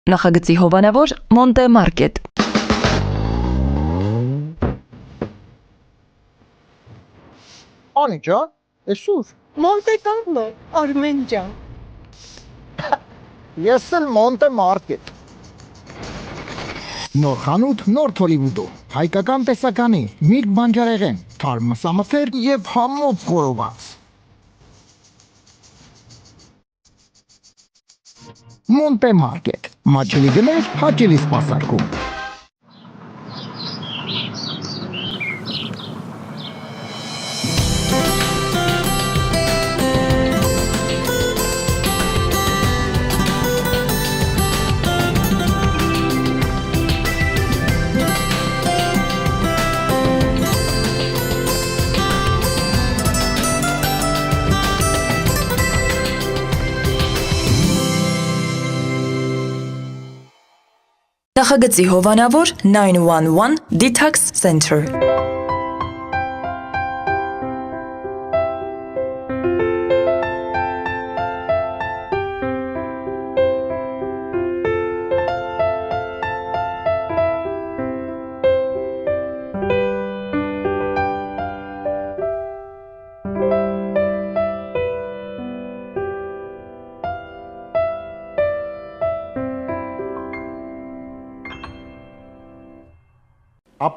Նախագծի հովանավոր Մոնտե Մարկետ։ Անի ջան, էսուր։ Մոնտե Կարլո, Արմեն ջան։ Ես էլ Մոնտե Մարկետ։ Նոր խանութ, նոր Հոլիվուդում, հայկական տեսականի, միրգ բանջարեղեն, թարմ մսամթեր եւ համով խորոված։ Մոնտե Մարկետ, մաչելի գներ, հաճելի սպասարկում։ Նախագծի հովանավոր 911 Detox Center։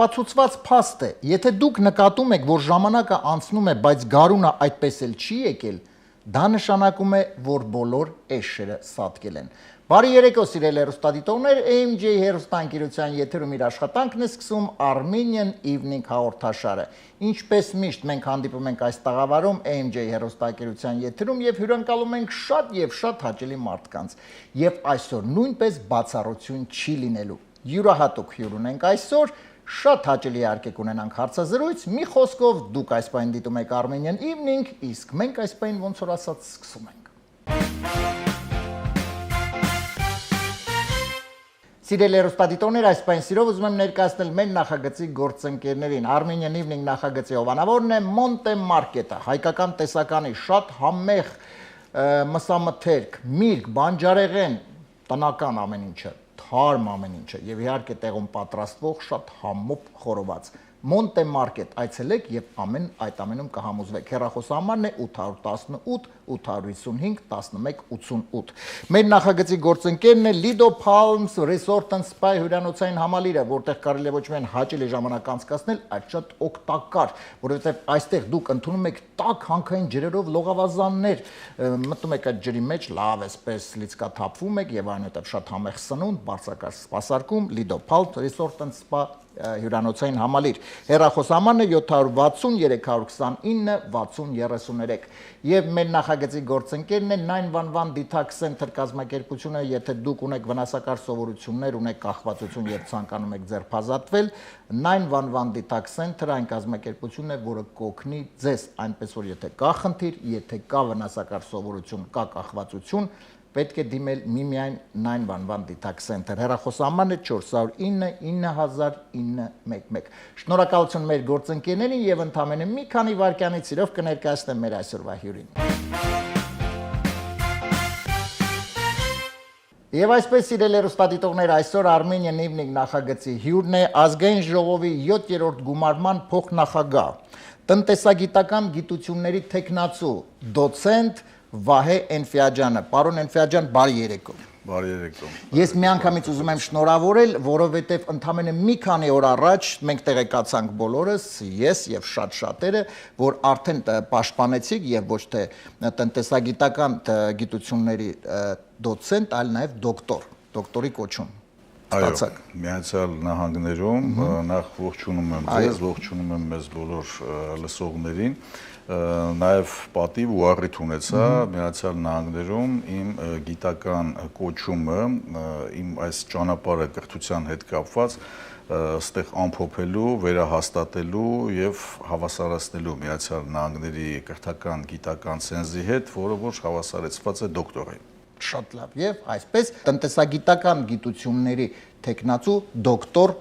Ապացուցված փաստ է, եթե դուք նկատում եք, որ ժամանակը անցնում է, բայց գարունը այդպես էլ չի եկել, դա նշանակում է, որ բոլոր էշերը սատկել են։ Բարի երեկո, սիրելի հեռուստադիտողներ, AMJ հեռուստաընկերության եթերում իր աշխատանքն է սկսում Armenian Evening հաղորդաշարը։ Ինչպես միշտ մենք հանդիպում ենք այս տաղավարում AMJ հեռուստաընկերության եթերում եւ հյուրընկալում ենք շատ եւ շատ հաճելի մարդկանց։ Եվ այսօր նույնպես բացառություն չի լինելու։ Յուրահատուկ հյուր ունենք այսօր, շատ հաճելի իհարկե կունենանք հարցազրույց, մի խոսքով դուք այս պայն դիտում եք Armenian Evening, իսկ մենք այս պայն ոնց որ ասած սկսում ենք։ Սիրելի հեռուստադիտողներ, այս պայն սիրով ուզում եմ ներկայացնել մեր նախագծի գործընկերներին։ Armenian Evening նախագծի հովանավորն է Մոնտե Մարկետը, հայկական տեսականի շատ համեղ մսամթերք, միրգ, բանջարեղեն, տնական ամեն ինչը, թարմ ամեն ինչը եւ իհարկե տեղում պատրաստվող շատ համով խորոված։ Մոնտե Մարկետ այցելեք եւ այդ ամենում կհամոզվեք։ Հեռախոսահամարն է 818 855 1188։ Մեր նախագծի գործընկերն է Lido Palms Resort and Spa հյուրանոցային համալիրը, որտեղ կարելի է ոչ միայն հաճելի ժամանակ անցկացնել, այլ շատ օգտակար, որովհետեւ այստեղ դուք ընդունում եք տաք հանքային ջրերով լողավազաններ, մտնում եք այդ ջրի մեջ, լավ էսպես լիցկաթափվում եք եւ այնուհետեւ շատ համեղ սնունդ, բարձրակարգ սպասարկում Lido Palms Resort and Spa հյուրանոցային համալիր։ Հեռախոսահամարն է 760 329 6033 եւ մեր նախագծի գործընկերն է 911 Detox Center կազմակերպությունը, եթե դուք ունեք վնասակար սովորություններ, ունեք կախվածություն եւ ցանկանում եք ձերբազատվել, 911 Detox Center այն կազմակերպությունն է, որը կօգնի ձեզ, այնպես որ եթե կա խնդիր, եթե կա վնասակար սովորություն, կա կախվածություն, պետք է դիմել միմիայն 911 Detox Center։ Հեռախոսահամարն է 409 9911։ Շնորհակալություն մեր գործընկերներին եւ ընդամենը մի քանի վայրկյանից սիրով կներկայացնեմ մեր այսօրվա հյուրին։ Եվ այսպես սիրելի հեռուստադիտողներ, այսօր Armenian Evening նախագծի հյուրն է Ազգային ժողովի 7-րդ գումարման փոխնախագահ, տնտեսագիտական գիտությունների թեկնածու, դոցենտ Վահե Էնֆիաջյանը։ Պարոն Էնֆիաջյան, բարի երեկո։ Բարի երեկո։ Ես միանգամից ուզում եմ շնորհավորել, որովհետև ընդամենը մի քանի օր առաջ մենք տեղեկացանք բոլորս, ես եւ շատ շատերը, որ արդեն պաշտպանեցիք եւ ոչ թե տնտեսագիտական գիտությունների դոցենտ, այլ նաեւ դոկտորի կոչում։ Այո, Միացյալ Նահանգներում նախ ողջունում եմ ձեզ, ողջունում եմ մեզ բոլոր լսողներին։ Նաև պատիվ ու առիթ ունեցա Միացյալ Նահանգներում իմ գիտական կոչումը, իմ այս ճանապարհը կրթության հետ կապված ստեղ ամփոփելու, վերահաստատելու եւ հավասարացնելու Միացյալ Նահանգների կրթական գիտական ցենզի հետ, որը որ հավասարեցված է դոկտորի։ Շատ լավ, եւ այսպես տնտեսագիտական գիտությունների թեկնածու դոկտոր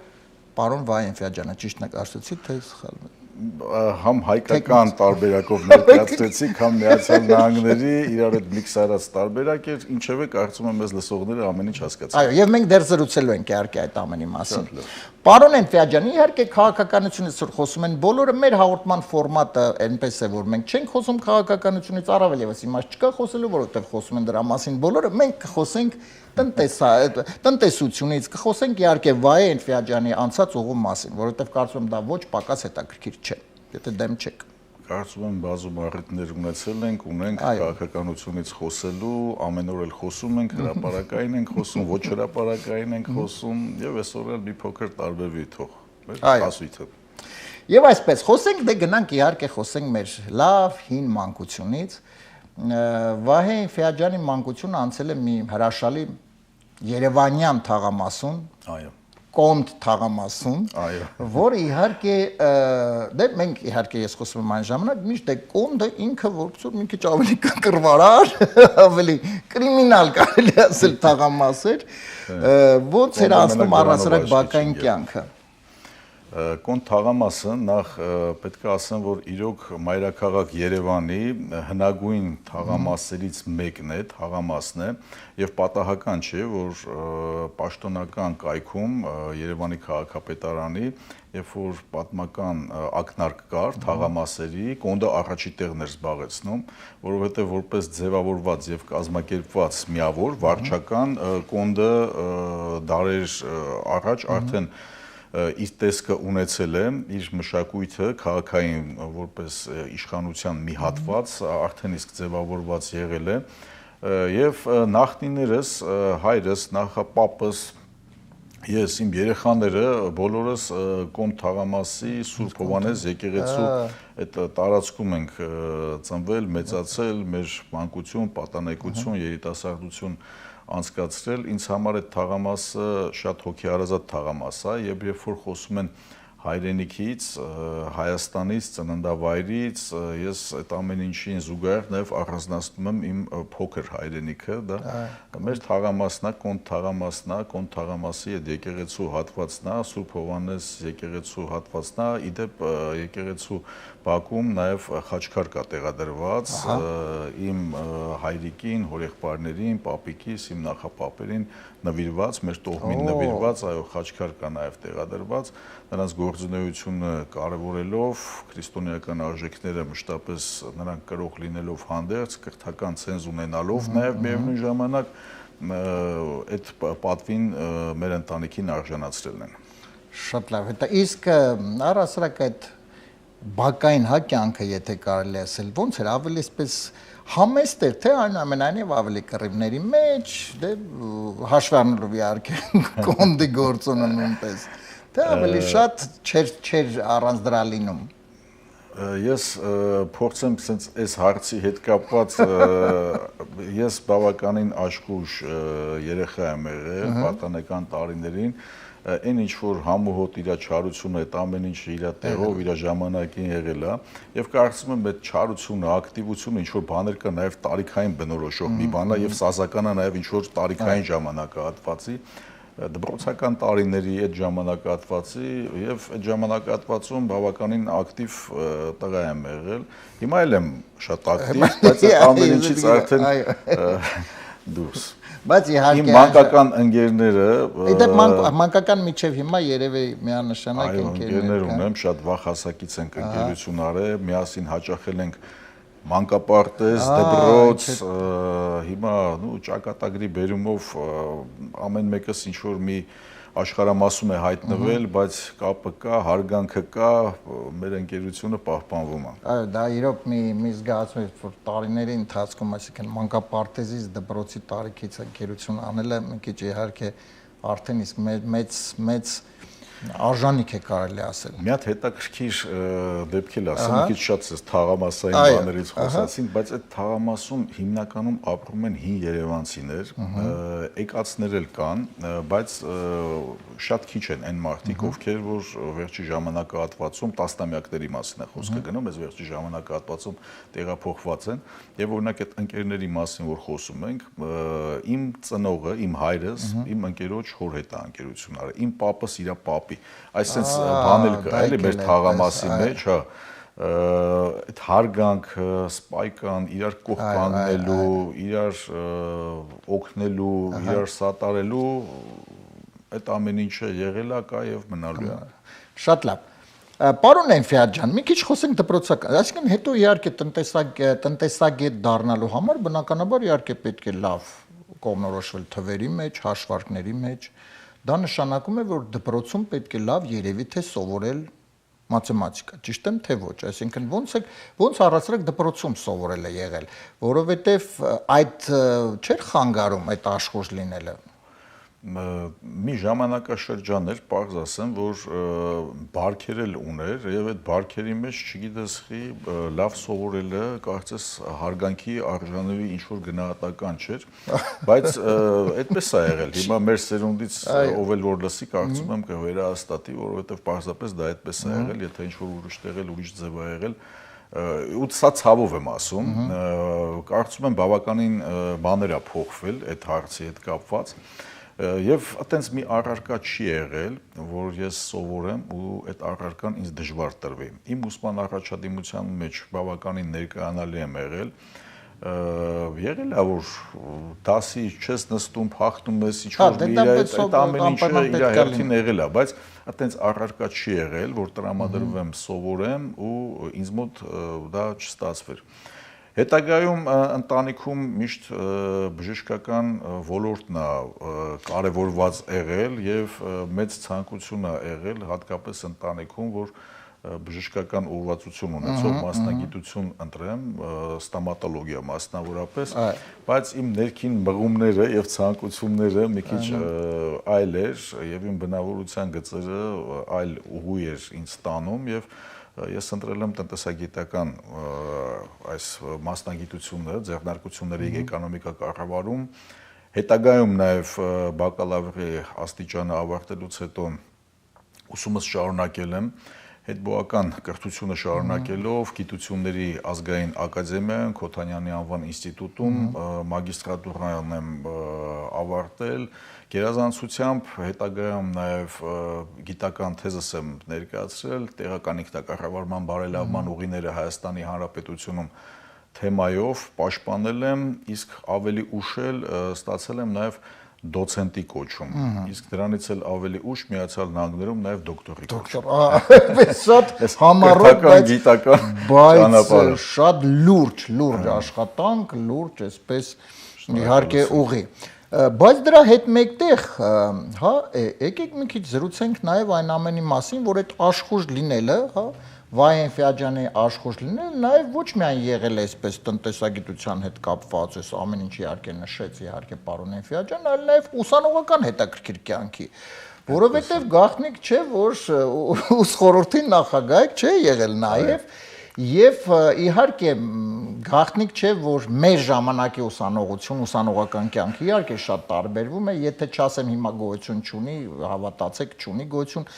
պարոն Վահե Էնֆիաջյանը, ճիշտ նկարեցի, թե սխալ։ համ հայկական տարբերակով ներկայացրեցիք, համ Միացյալ Նահանգների իրար հետ միքս արած տարբերակ էր, ինչևէ կարծում եմ մեզ լսողները ամեն ինչ հասկացան։ Այո, եւ մենք դեռ զրուցելու ենք իհարկե այդ ամենի մասին։ Պարոն Էնֆյաջյան, իհարկե քաղաքականությունից որ խոսում են բոլորը, մեր հաղորդման ֆորմատը այնպես է, որ մենք չենք խոսում քաղաքականությունից, առավել եւս իմաստ չկա խոսելու, որովհետեւ խոսում են դրա մասին բոլորը, մենք կխոսենք տնտեսությունից, կխոսենք իհարկե Վահե Էնֆյաջյանի անցած ուղու մասին, որովհետեւ կարծում եմ դա ոչ պակաս հետաքրքիր չէ, եթե դեմ չեք։ Կարծում եմ բազում առիթներ ունենք քաղաքականությունից խոսելու, ամեն օր էլ խոսում ենք, հրապարակային ենք խոսում, ոչ հրապարակային ենք խոսում եւ այսօր էլ մի փոքր տարբերվի թող մեր ասույթը։ Եվ այսպես խոսենք, դե գնանք իհարկե խոսենք մեր լավ հին մանկությունից։ Վահե Էնֆյաջյանի մանկությունը անցել է մի հրաշալի Երևանյան թաղամասում, Այո։ Կոնդ թաղամասում, Այո։ որ իհարկե դե մենք իհարկե ես խոսում եմ այն ժամանակ, միշտ է Կոնդը ինքը որպես մի քիչ ավելի կռվարար, ավելի կրիմինալ կարելի ասել թաղամաս էր, ոնց էր անցնում առասարակ բակային կյանքը։ Կոնդ թաղամասը նախ պետք է ասեմ, որ իրոք մայրաքաղաք Երևանի հնագույն թաղամասերից մեկն է, թաղամասն է, եւ պատահական չէ, որ պաշտոնական կայքում Երևանի քաղաքապետարանի, երբ որ պատմական ակնարկ կար թաղամասերի, Կոնդը առաջի տեղն էր զբաղեցնում, որովհետեւ որպես ձևավորված եւ կազմակերպված միավոր վարչական Կոնդը դարեր առաջ արդեն իր տեսքը ունեցել է, իր մշակույթը քաղաքային որպես իշխանության մի հատված արդեն իսկ ձևավորված եղել է եւ նախնիներս, հայրս, նախապապս, ես իմ երեխաները բոլորս Կոնդ թաղամասի Սուրբ Հովհաննես եկեղեցու այդ տարածքում ենք ծնվել, մեծացել, մեր մանկություն, պատանեկություն, երիտասարդություն անցկացրել, ինձ համար այդ թաղամասը շատ հոգեհարազատ թաղամաս է, եւ երբ որ խոսում են հայրենիքից, Հայաստանից, ծննդավայրից, ես այդ ամեն ինչին զուգահեռ նաև առանձնացնում եմ իմ փոքր հայրենիքը, դա մեր թաղամասն է, Կոնդ թաղամասն է, Կոնդ թաղամասի այդ եկեղեցու հատվածն է, Սուրբ Հովհաննես եկեղեցու հատվածն է, իդեպ եկեղեցու բակում նաև խաչքար կա տեղադրված, իմ հայրիկին, հորեղբայրներին, պապիկիս, իմ նախապապերին նվիրված, մեր տոհմին նվիրված, այո, խաչքար կա նաև տեղադրված, նրանց գործունեությունը կարևորելով, քրիստոնեական արժեքները մշտապես նրանք կրող լինելով հանդերձ, կրթական ցենզ ունենալով, նաև միևնույն ժամանակ այդ պատվին մեր ընտանիքին արժանացրել են։ Շատ լավ, հետո իսկ առասարակ այդ բակային հա կյանքը, եթե կարելի ասել, ոնց էր ավելի այսպես համեստ էր, թե այնուամենայնիվ ավելի կռիվների մեջ, դե հաշվի առնելով իհարկե Կոնդի գործոնը նույնպես, թե ավելի շատ չէր առանց դրա լինում։ Ես փորձեմ sense այս հարցի հետ կապված ես բավականին աշխույժ երեխա եմ եղել պատանեկան տարիներին, այն ինչ որ համոհոտ իր չարությունը, այդ ամեն ինչը իր տեղով, իր ժամանակին եղել է, եւ կարծում եմ այդ չարությունը, ակտիվությունը ինչ որ բաներ կա նաեւ տարիքային բնորոշող մի բան է եւ սազականա նաեւ ինչ որ տարիքային ժամանակահատվածի դպրոցական տարիների այդ ժամանակահատվածի եւ այդ ժամանակահատվածում բավականին ակտիվ տղա եմ եղել։ Հիմա էլ եմ շատ ակտիվ, բայց ամեն ինչից արդեն դուրս։ Բայց իհարկե իմ մանկական ընկերները Իդեպ մանկական միջև հիմա երևի միանշանակ ընկերներ ունեմ, շատ վաղ հասակից ենք ընկերություն արել, միասին հաճախել ենք մանկապարտեզ, դպրոց, հիմա ճակատագրի բերումով ամեն մեկս ինչ որ մի աշխարհամասում է հայտնվել, բայց կապը կա, հարգանքը կա, մեր ընկերությունը պահպանվում է։ Այո, դա իրոք մի զգացում է, որ տարիների ընթացքում, այսինքն մանկապարտեզից դպրոցի տարիքից ընկերություն անելը մի քիչ իհարկե արդեն իսկ մեծ արժանիք է կարելի ասել։ Մի հատ հետաքրքիր դեպք էլ ասեմ, մի քիչ շատ էս թաղամասային բաներից խոսացինք, բայց այդ թաղամասում հիմնականում ապրում են հին երևանցիներ, եկածներ էլ կան, բայց շատ քիչ են այն մարդիկ, ովքեր որ վերջի ժամանակահատվածում տասնամյակների մասին է խոսքը գնում, այս վերջի ժամանակահատվածում տեղափոխված են, եւ օրինակ այդ ընկերների մասին որ խոսում ենք, իմ ծնողը, իմ հայրս, իմ ընկերոջ հոր հետ է ընկերություն արել, իմ պապս իր պապ կապի։ Այսինքն բան էլ կա, էլի մեր թաղամասի մեջ, հա, այդ հարգանքը, սպայկան, իրար կողք կանգնելու, իրար օգնելու, իրար սատարելու, այդ ամեն ինչը եղել է, կա եւ մնալու է։ Շատ լավ։ Պարոն Էնֆիադ ջան, մի քիչ խոսենք դպրոցական, այսինքն հետո իհարկե տնտեսագետ դառնալու համար բնականաբար իհարկե պետք է լավ կողմնորոշվել թվերի մեջ, հաշվարկների մեջ։ Դա նշանակում է, որ դպրոցում պետք է լավ երևի թե սովորել մաթեմատիկա, ճիշտ եմ թե ոչ, այսինքն ոնց առասարակ դպրոցում սովորել է եղել, որովհետև այդ չէր խանգարում այդ աշխուժ լինելը։ Մի ժամանակաշրջան էր, պարզ ասեմ, որ բարքեր էլ ուներ եւ այդ բարքերի մեջ, չգիտես խի, լավ սովորելը կարծես հարգանքի արժանավի ինչ որ գնահատական չէր, բայց այդպես է եղել։ Հիմա մեր սերունդից ով էլ որ լսի, կարծում եմ կվերահաստատի, որովհետեւ պարզապես դա այդպես է եղել, եթե ինչ որ ուրիշ տեղ էլ ուրիշ ձև է եղել, ու սա ցավով եմ ասում, կարծում եմ բավականին բաներ է փոխվել այդ հարցի հետ կապված։ Եվ այտենց մի առարկա չի եղել, որ ես սովորեմ ու այդ առարկան ինձ դժվար տրվի։ Իմ ուսման առաջադիմության մեջ բավականին ներկայանալի եմ եղել, եղել է, որ դասի չես նստում, փախնում ես, ինչ-որ այդ ամեն ինչը իր հերթին եղել է, բայց այտենց առարկա չի եղել, որ տրամադրվեմ, սովորեմ ու ինձ մոտ դա չստացվեր։ Հետագայում ընտանիքում միշտ բժշկական ոլորտն է կարևորված եղել եւ մեծ ցանկություն է եղել հատկապես ընտանիքում, որ բժշկական ուղղվածություն ունեցող մասնագիտություն ընտրեմ, ստոմատոլոգիա մասնավորապես, բայց իմ ներքին մղումները եւ ցանկությունները մի քիչ այլ էր եւ իմ բնավորության գծերը այլ ուղու էր ինձ տանում եւ ես ընտրել եմ տնտեսագիտական այս մասնագիտությունը, ձեռնարկությունների էկոնոմիկա կառավարում, հետագայում նաև բակալավրի աստիճանը ավարտելուց հետո ուսումս շարունակել եմ, հետբուական կրթությունը շարունակելով գիտությունների ազգային ակադեմիայում, Քոթանյանի անվան ինստիտուտում մագիստրատուրան եմ ավարտել, գերազանցությամբ հետագայում նաև գիտական թեզս եմ ներկայացրել տեղական ինքնակառավարման բարելավման ուղիները Հայաստանի Հանրապետությունում թեմայով պաշտպանել եմ, իսկ ավելի ուշ էլ ստացել եմ նաև դոցենտի կոչում, իսկ դրանից էլ ավելի ուշ Միացյալ Նահանգներում նաև դոկտորի կոչում։ Այդպես շատ համառոտ, բայց շատ լուրջ աշխատանք, լուրջ այսպես իհարկե ուղի։ Բայց դրա հետ մեկտեղ, հա, եկեք մի քիչ զրուցենք նաև այն ամենի մասին, որ այդ աշխուժ լինելը, հա, Վայ Էնֆիաջյանի աշխուժ լինելը նաև ոչ միայն եղել է այսպես տնտեսագիտության հետ կապված, այս ամեն ինչ իհարկե նշեց իհարկե պարոն Էնֆիաջյան, այլ նաև ուսանողական հետաքրքիր կյանքի, որովհետև գաղտնիք չէ, որ ուսխորհրդի նախագահ չէ եղել նաև Եվ իհարկե գաղտնիք չէ, որ մեր ժամանակի ուսանողություն, ուսանողական կյանքը իհարկե շատ տարբերվում է, եթե չասեմ հիմա գոյություն չունի, հավատացեք, չունի գոյություն։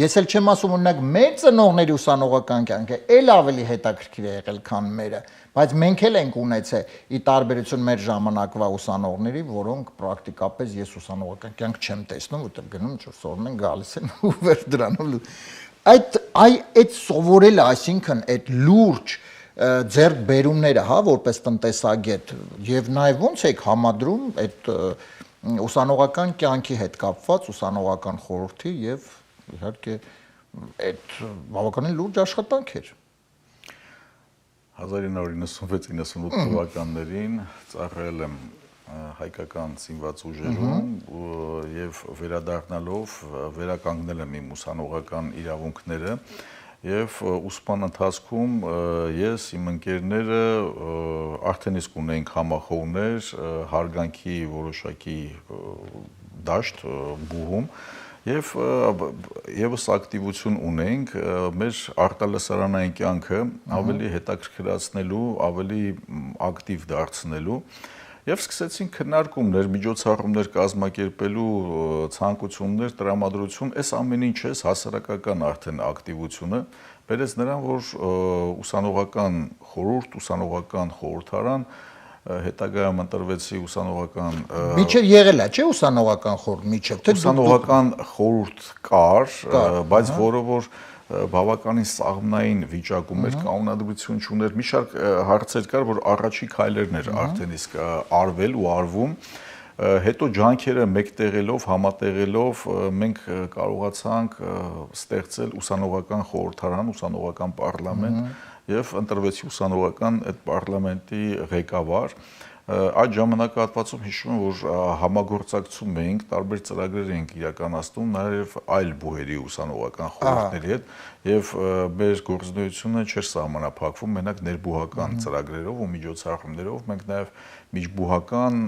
Ես էլ չեմ ասում օրինակ մեր ծնողների ուսանողական կյանքը էլ ավելի հետաքրքիր է եղել, քան մերը, բայց մենք էլ ենք ունեցել ի տարբերություն մեր ժամանակվա ուսանողների, որոնք պրակտիկապես ես ուսանողական կյանք չեմ տեսնում, որտեղ գնում ինչ-որ սովորում են, գալիս են ու վեր դրանով այդ սովորելը, այսինքն այդ լուրջ ձեռքբերումները, հա, որպես տնտեսագետ, եւ նաեւ ոնց եք համադրում այդ ուսանողական կյանքի հետ կապված ուսանողական խորհրդի եւ իհարկե այդ բավականին լուրջ աշխատանք էր։ 1996-98 թվականներին ծառայել եմ հայկական զինված ուժերում եւ վերադառնալով վերականգնել եմ իմ ուսանողական իրավունքները եւ ուսման ընթացքում ես իմ ընկերները արդեն իսկ ունեինք համախոհներ հարգանքի որոշակի դաշտ բուհում եւ եւս ակտիվություն ունենք մեր արտալսարանային կյանքը ավելի հետաքրքրացնելու, ավելի ակտիվ դարձնելու Եվ սկսեցին քննարկումներ, միջոցառումներ կազմակերպելու ցանկություններ, տրամադրություն, այս ամեն ինչը հասարակական արդեն ակտիվությունը բերեց նրան, որ ուսանողական խորհուրդ, ուսանողական խորհրդարան հետագայում ընտրվեցի ուսանողական Միջև եղել է, չէ՞ ուսանողական խորհուրդ միջև, թե ուսանողական խորհուրդ կար, բայց որը որ բավականին սաղմնային վիճակում էր, կանոնադրություն չուներ, մի շարք հարցեր կար, որ առաջի քայլերն էր արդեն իսկ արվել ու արվում, հետո ջանքերը մեկտեղելով, համատեղելով մենք կարողացանք ստեղծել ուսանողական խորհրդարան, ուսանողական պարլամենտ եւ ընտրվեցի ուսանողական այդ պարլամենտի ղեկավար։ Այդ ժամանակահատվածում հիշում եմ, որ համագործակցում էինք, տարբեր ծրագրեր էինք իրականացնում նաև այլ բուհերի ուսանողական խորհուրդների հետ եւ մեր գործունեությունը չէր սահմանափակվում մենակ ներբուհական ծրագրերով ու միջոցառումներով, մենք նաև միջբուհական,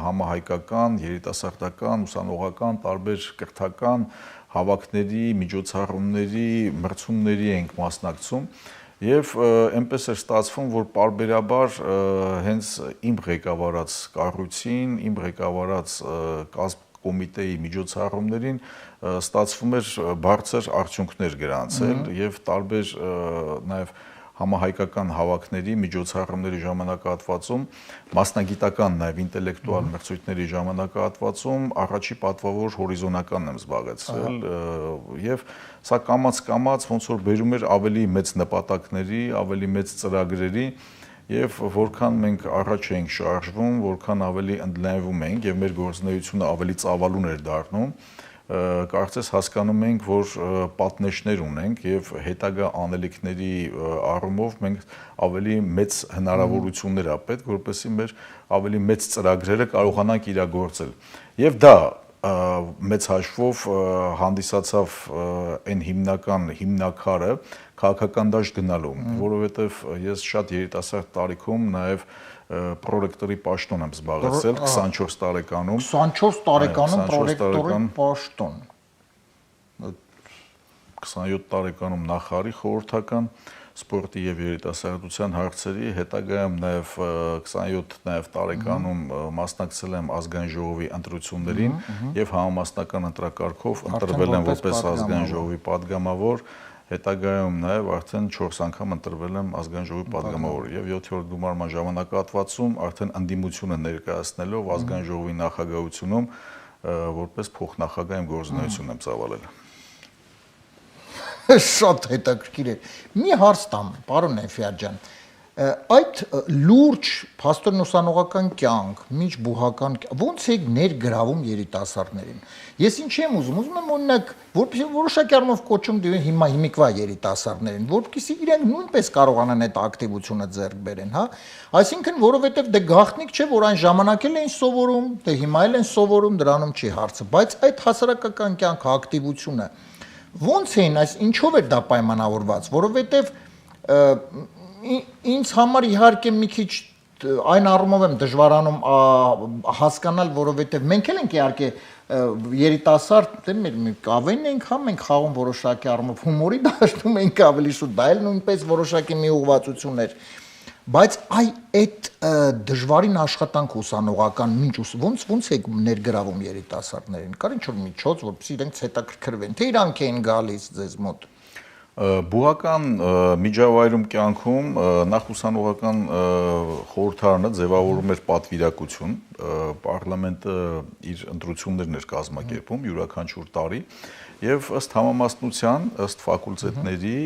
համահայկական, երիտասարդական, ուսանողական, տարբեր կրթական հավաքների, միջոցառումների, մրցումների էինք մասնակցում Եվ այնպես էր ստացվում, որ պարբերաբար հենց իմ ղեկավարած կառույցին, իմ ղեկավարած կոմիտեի միջոցառումներին ստացվում էր բարձր արդյունքներ գրանցել եւ տարբեր նաեւ համահայկական հավաքների, միջոցառումների ժամանակահատվածում, մասնագիտական նաև ինտելեկտուալ մրցույթների ժամանակահատվածում առաջի պատվավոր հորիզոնականն եմ զբաղեցրել եւ սա կամաց ոնց որ բերում էր ավելի մեծ նպատակների, ավելի մեծ ծրագրերի եւ որքան մենք առաջ էինք շարժվում, որքան ավելի ընդլայնվում էինք եւ մեր գործունեությունը ավելի ծավալուն էր դառնում կարծես հասկանում ենք, որ պատնեշներ ունենք եւ հետագա անելիքների առումով մենք ավելի մեծ հնարավորություններ ա պետք, որպեսզի մեր ավելի մեծ ծրագրերը կարողանանք իրագործել։ Եվ դա մեծ հաշվով հանդիսացավ այն հիմնական հիմնակարը քաղաքական դաշտ գնալու, որովհետեւ ես շատ երիտասարդ տարիքում նաեւ պրոռեկտորի պաշտոն եմ զբաղեցրել 24 տարեկանում 24 տարեկանում պրոռեկտորի պաշտոն 27 տարեկանում նախարարի խորհրդական սպորտի եւ երիտասարդության հարցերի հետագայում նաեւ 27 նաեւ տարեկանում մասնակցել եմ ազգային ժողովի ընտրություններին եւ համամասնական ընտրակարգով ընտրվել եմ որպես ազգային ժողովի падգամավոր Հետագայում նաև արդեն 4 անգամ ընտրվել եմ ազգային ժողովի падգամավոր եւ 7-րդ գումարման ժամանակահատվածում արդեն ընդդիմությունը ներկայացնելով ազգային ժողովի նախագահությունում որպես փոխնախագահ իմ գործունեությունն եմ ծավալել։ Շատ հետաքրքիր է։ Մի հարց տամ, պարոն Էֆիաջյան, այդ լուրջ փաստորեն կյանք, միջբուհական, ո՞նց եք ներգրավում երիտասարդներին։ Ես ինչի եմ ուզում եմ օրինակ, որպեսզի որոշակի առումով կոչում դիմեն հիմիկվա երիտասարդներին, որպեսզի իրենք նույնպես կարողանան այդ ակտիվությունը ձեռք բերեն, հա։ Այսինքն, որովհետև դե գաղտնիք չէ, որ այն ժամանակ էլ էին սովորում, դե հիմա էլ են սովորում, դրանում չի հարցը, բայց այդ հասարակական կյանք ակտիվությունը ո՞նց էին, ինչով էր դա պայմանավորված, որովհետև ինձ համար իհարկե մի քիչ այն առումով եմ դժվարանում հասկանալ, որովհետև մենք էլ ենք իհարկե երիտասարդ, դե մեր կավեն ենք, հա, մենք խաղում որոշակի առումով հումորի դաշտում ենք ավելի շուտ, դա էլ նույնպես որոշակի մի ուղղվածություն էր, բայց այդ դժվարին աշխատանք ուսանողական ոնց եք ներգրավում երիտասարդներին, կար ինչ-որ միջոց, որպեսզի իրենք հետաքրքրվեն, թե իրանք էին գալիս ձեզ մոտ։ Բուհական միջավայրում կյանքում նախ ուսանողական խորհրդարանը ձևավորում էր պատվիրակություն, պարլամենտը իր ընտրություններն էր կազմակերպում յուրաքանչյուր տարի եւ ըստ համամասնության, ըստ ֆակուլտետների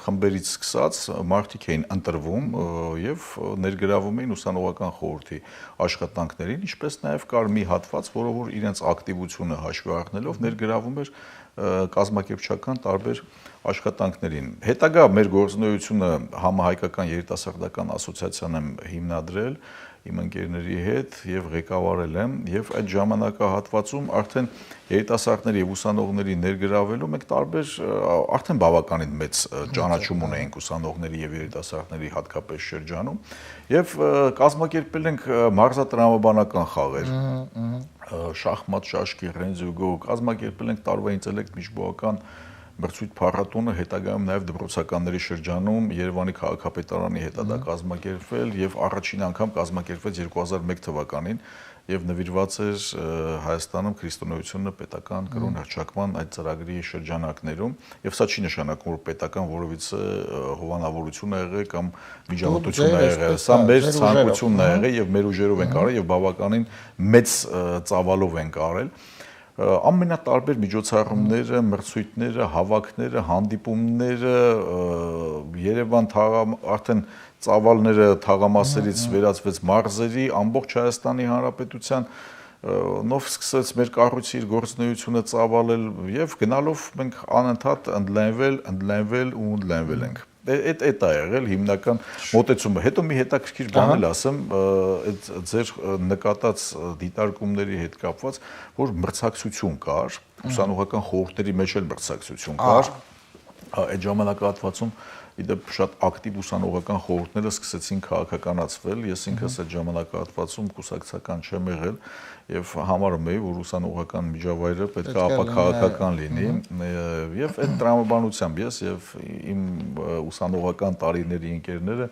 խմբերից սկսած մարդիկ էին ընտրվում եւ ներգրավում էին ուսանողական խորհրդի աշխատանքներին, ինչպես նաեւ կար մի հատված, որը որ իրենց ակտիվությունը հաշվի առնելով ներգրավում էր կազմակերպչական տարբեր աշխատանքներին։ Հետագա մեր գործունեությունը համահայկական երիտասարդական ասոցիացիան եմ հիմնադրել իմ ընկերների հետ եւ ղեկավարել եմ եւ այդ ժամանակահատվածում արդեն երիտասարդների եւ ուսանողների ներգրավելու մենք տարբեր արդեն բավականին մեծ ճանաչում ունեինք ուսանողների եւ երիտասարդների հատկապես շրջանում եւ կազմակերպել ենք մարզատրամաբանական խաղեր շախմատ, շաշկի, ռենզյուգո կազմակերպել ենք տարվա ինտելեկտ միջբուհական մրցույթ փառատոնը հետագայում նաև դպրոցականների շրջանում Երևանի քաղաքապետարանի հետ դա կազմակերպվել եւ առաջին անգամ կազմակերպվեց 2001 թվականին եւ նվիրված էր Հայաստանում քրիստոնեությունը պետական կրոն հռչակման այդ ծրագրի շրջանակներում եւ սա չի նշանակում որ պետական որևիցե հովանավորություն ա եղել կամ միջամտություն ա եղել, սա մեր ցանկությունն ա եղել եւ մեր ուժերով ենք արել եւ բավականին մեծ ծավալով ենք արել։ Ամենատարբեր միջոցառումները, մրցույթները, հավաքները, հանդիպումները, Երևան արդեն ծավալները թաղամասերից վերածվեց մարզերի, ամբողջ Հայաստանի Հանրապետության նով սկսեց մեր կառույցի իր գործունեությունը ծավալել եւ գնալով մենք անընդհատ ընդլայնվել ենք։ Այդ ա եղել հիմնական մոտեցումը։ Հետո մի հետաքրքիր բան էլ ասեմ, այդ ձեր նկատած դիտարկումների հետ կապված, որ մրցակցություն կար, ուսանողական խորհուրդների մեջ էլ մրցակցություն կար։ Այդ ժամանակահատվածում իդեպ շատ ակտիվ ուսանողական խորհուրդները սկսեցին քաղաքականացվել, ես ինքս այդ ժամանակահատվածում կուսակցական չեմ եղել եւ համարում էի, որ ուսանողական միջավայրը պետք է ապաքաղաքական լինի եւ այդ տրամաբանությամբ ես եւ իմ ուսանողական տարիների ընկերները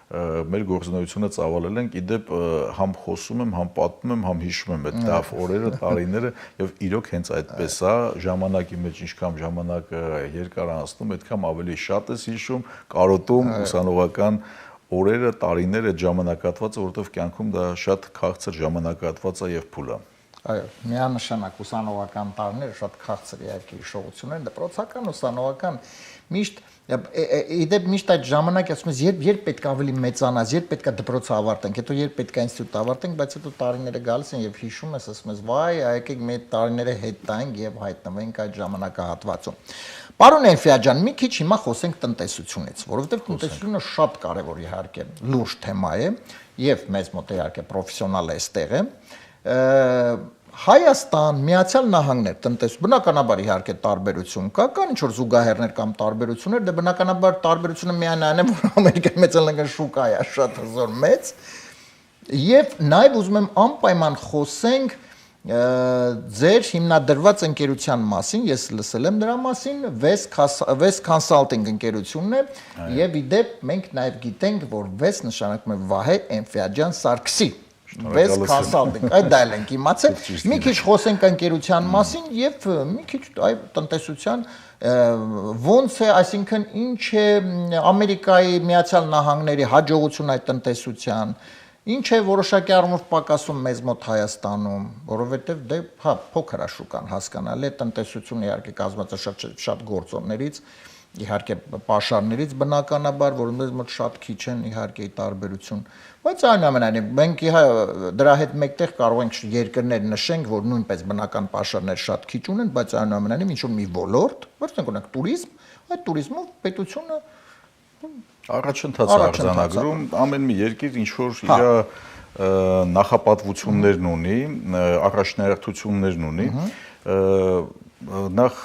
մեր գործունեությունը ծավալել ենք, իդեպ համ խոսում եմ, համ պատմում եմ, համ հիշում եմ այդ լավ օրերը, տարիները եւ իրոք հենց այդպես է, ժամանակի մեջ ինչքան ժամանակը երկար անցնում, այդքան ավելի շատ ես հիշում, կարոտում ուսանողական օրերը, տարիները, այդ ժամանակահատվածը, որովհետեւ կյանքում դա շատ քաղցր ժամանակահատված է եւ փուլ է։ Այո, միանշանակ ուսանողական տարիները շատ քաղցր իհարկե հիշողություն են, դպրոցական ուսանողական միշտ իդեպ միշտ այդ ժամանակ ասում ես երբ պետք է ավելի մեծանաս, երբ պետք է դպրոցը ավարտենք, հետո երբ պետք է ինստիտուտ ավարտենք, բայց հետո տարիները գալիս են եւ հիշում ես, ասում ես վայ, եկեք մեր տարիները հետ տանք եւ հայտնվենք այդ ժամանակահատվածում։ Պարոն Էլֆիա ջան, մի քիչ հիմա խոսենք տնտեսությունից, որովհետեւ տնտեսությունը շատ կարեւոր իհարկե լուրջ թեմա է եւ մեզ մոտ իհարկե պրոֆեսիոնալ է այստեղ է։ Հայաստան, Միացյալ Նահանգներ, տնտեսություն, բնականաբար իհարկե տարբերություն կա, կան ինչ-որ զուգահեռներ կամ տարբերություններ, դե բնականաբար տարբերությունը միայն այն է, որ Ամերիկայի մեծալնական շուկա է շատ հզոր մեծ, եւ նաեւ ուզում եմ անպայման խոսենք ձեր հիմնադրված ընկերության մասին, ես լսել եմ դրա մասին, West Consulting ընկերությունն է, եւ իդեպ մենք նաեւ գիտենք, որ West նշանակում է Վահե Էլֆիա Սարգսի West Consulting, այդ դա ենք իմացել, մի քիչ խոսենք ընկերության մասին եւ մի քիչ այ տնտեսության ոնց է, այսինքն ինչ է Ամերիկայի Միացյալ Նահանգների հաջողությունը այդ տնտեսության, ինչ է որոշակի առումով պակասում մեզ մոտ Հայաստանում, որովհետեւ դե հա փոքր է շուկան հասկանալի է, տնտեսությունը իհարկե կազմված է շատ գործոններից, իհարկե պաշարներից բնականաբար, որ մեզ մոտ շատ քիչ են իհարկե տարբերություն, բայց այնուամենայնիվ մենք դրա հետ մեկտեղ կարող ենք երկրներ նշենք, որ նույնպես բնական պաշարներ շատ քիչ ունեն, բայց այնուամենայնիվ ինչ որ մի ոլորտ, որտեղ ունենք туриզմ, այդ туриզմով պետությունը առաջընթաց արձանագրում, ամեն մի երկիր ինչ որ իր նախապատվություններն ունի, առաջնահերթություններն ունի, նախ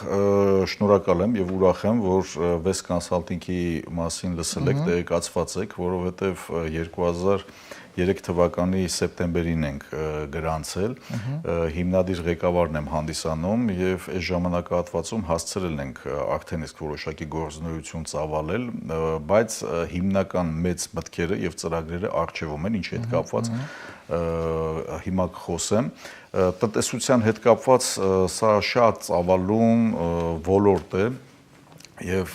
շնորհակալ եմ եւ ուրախ եմ, որ West Consulting-ի մասին լսել եք, տեղեկացված եք, որովհետեւ 2003 թվականի սեպտեմբերին ենք գրանցել, հիմնադիր ղեկավարն եմ հանդիսանում եւ այս ժամանակահատվածում հասցրել ենք արդեն իսկ որոշակի գործունեություն ծավալել, բայց հիմնական մեծ մտքերը եւ ծրագրերը արժևում են, ինչի հետ կապված հիմա կխոսեմ, տնտեսության հետ կապված սա շատ ծավալուն ոլորտ է եւ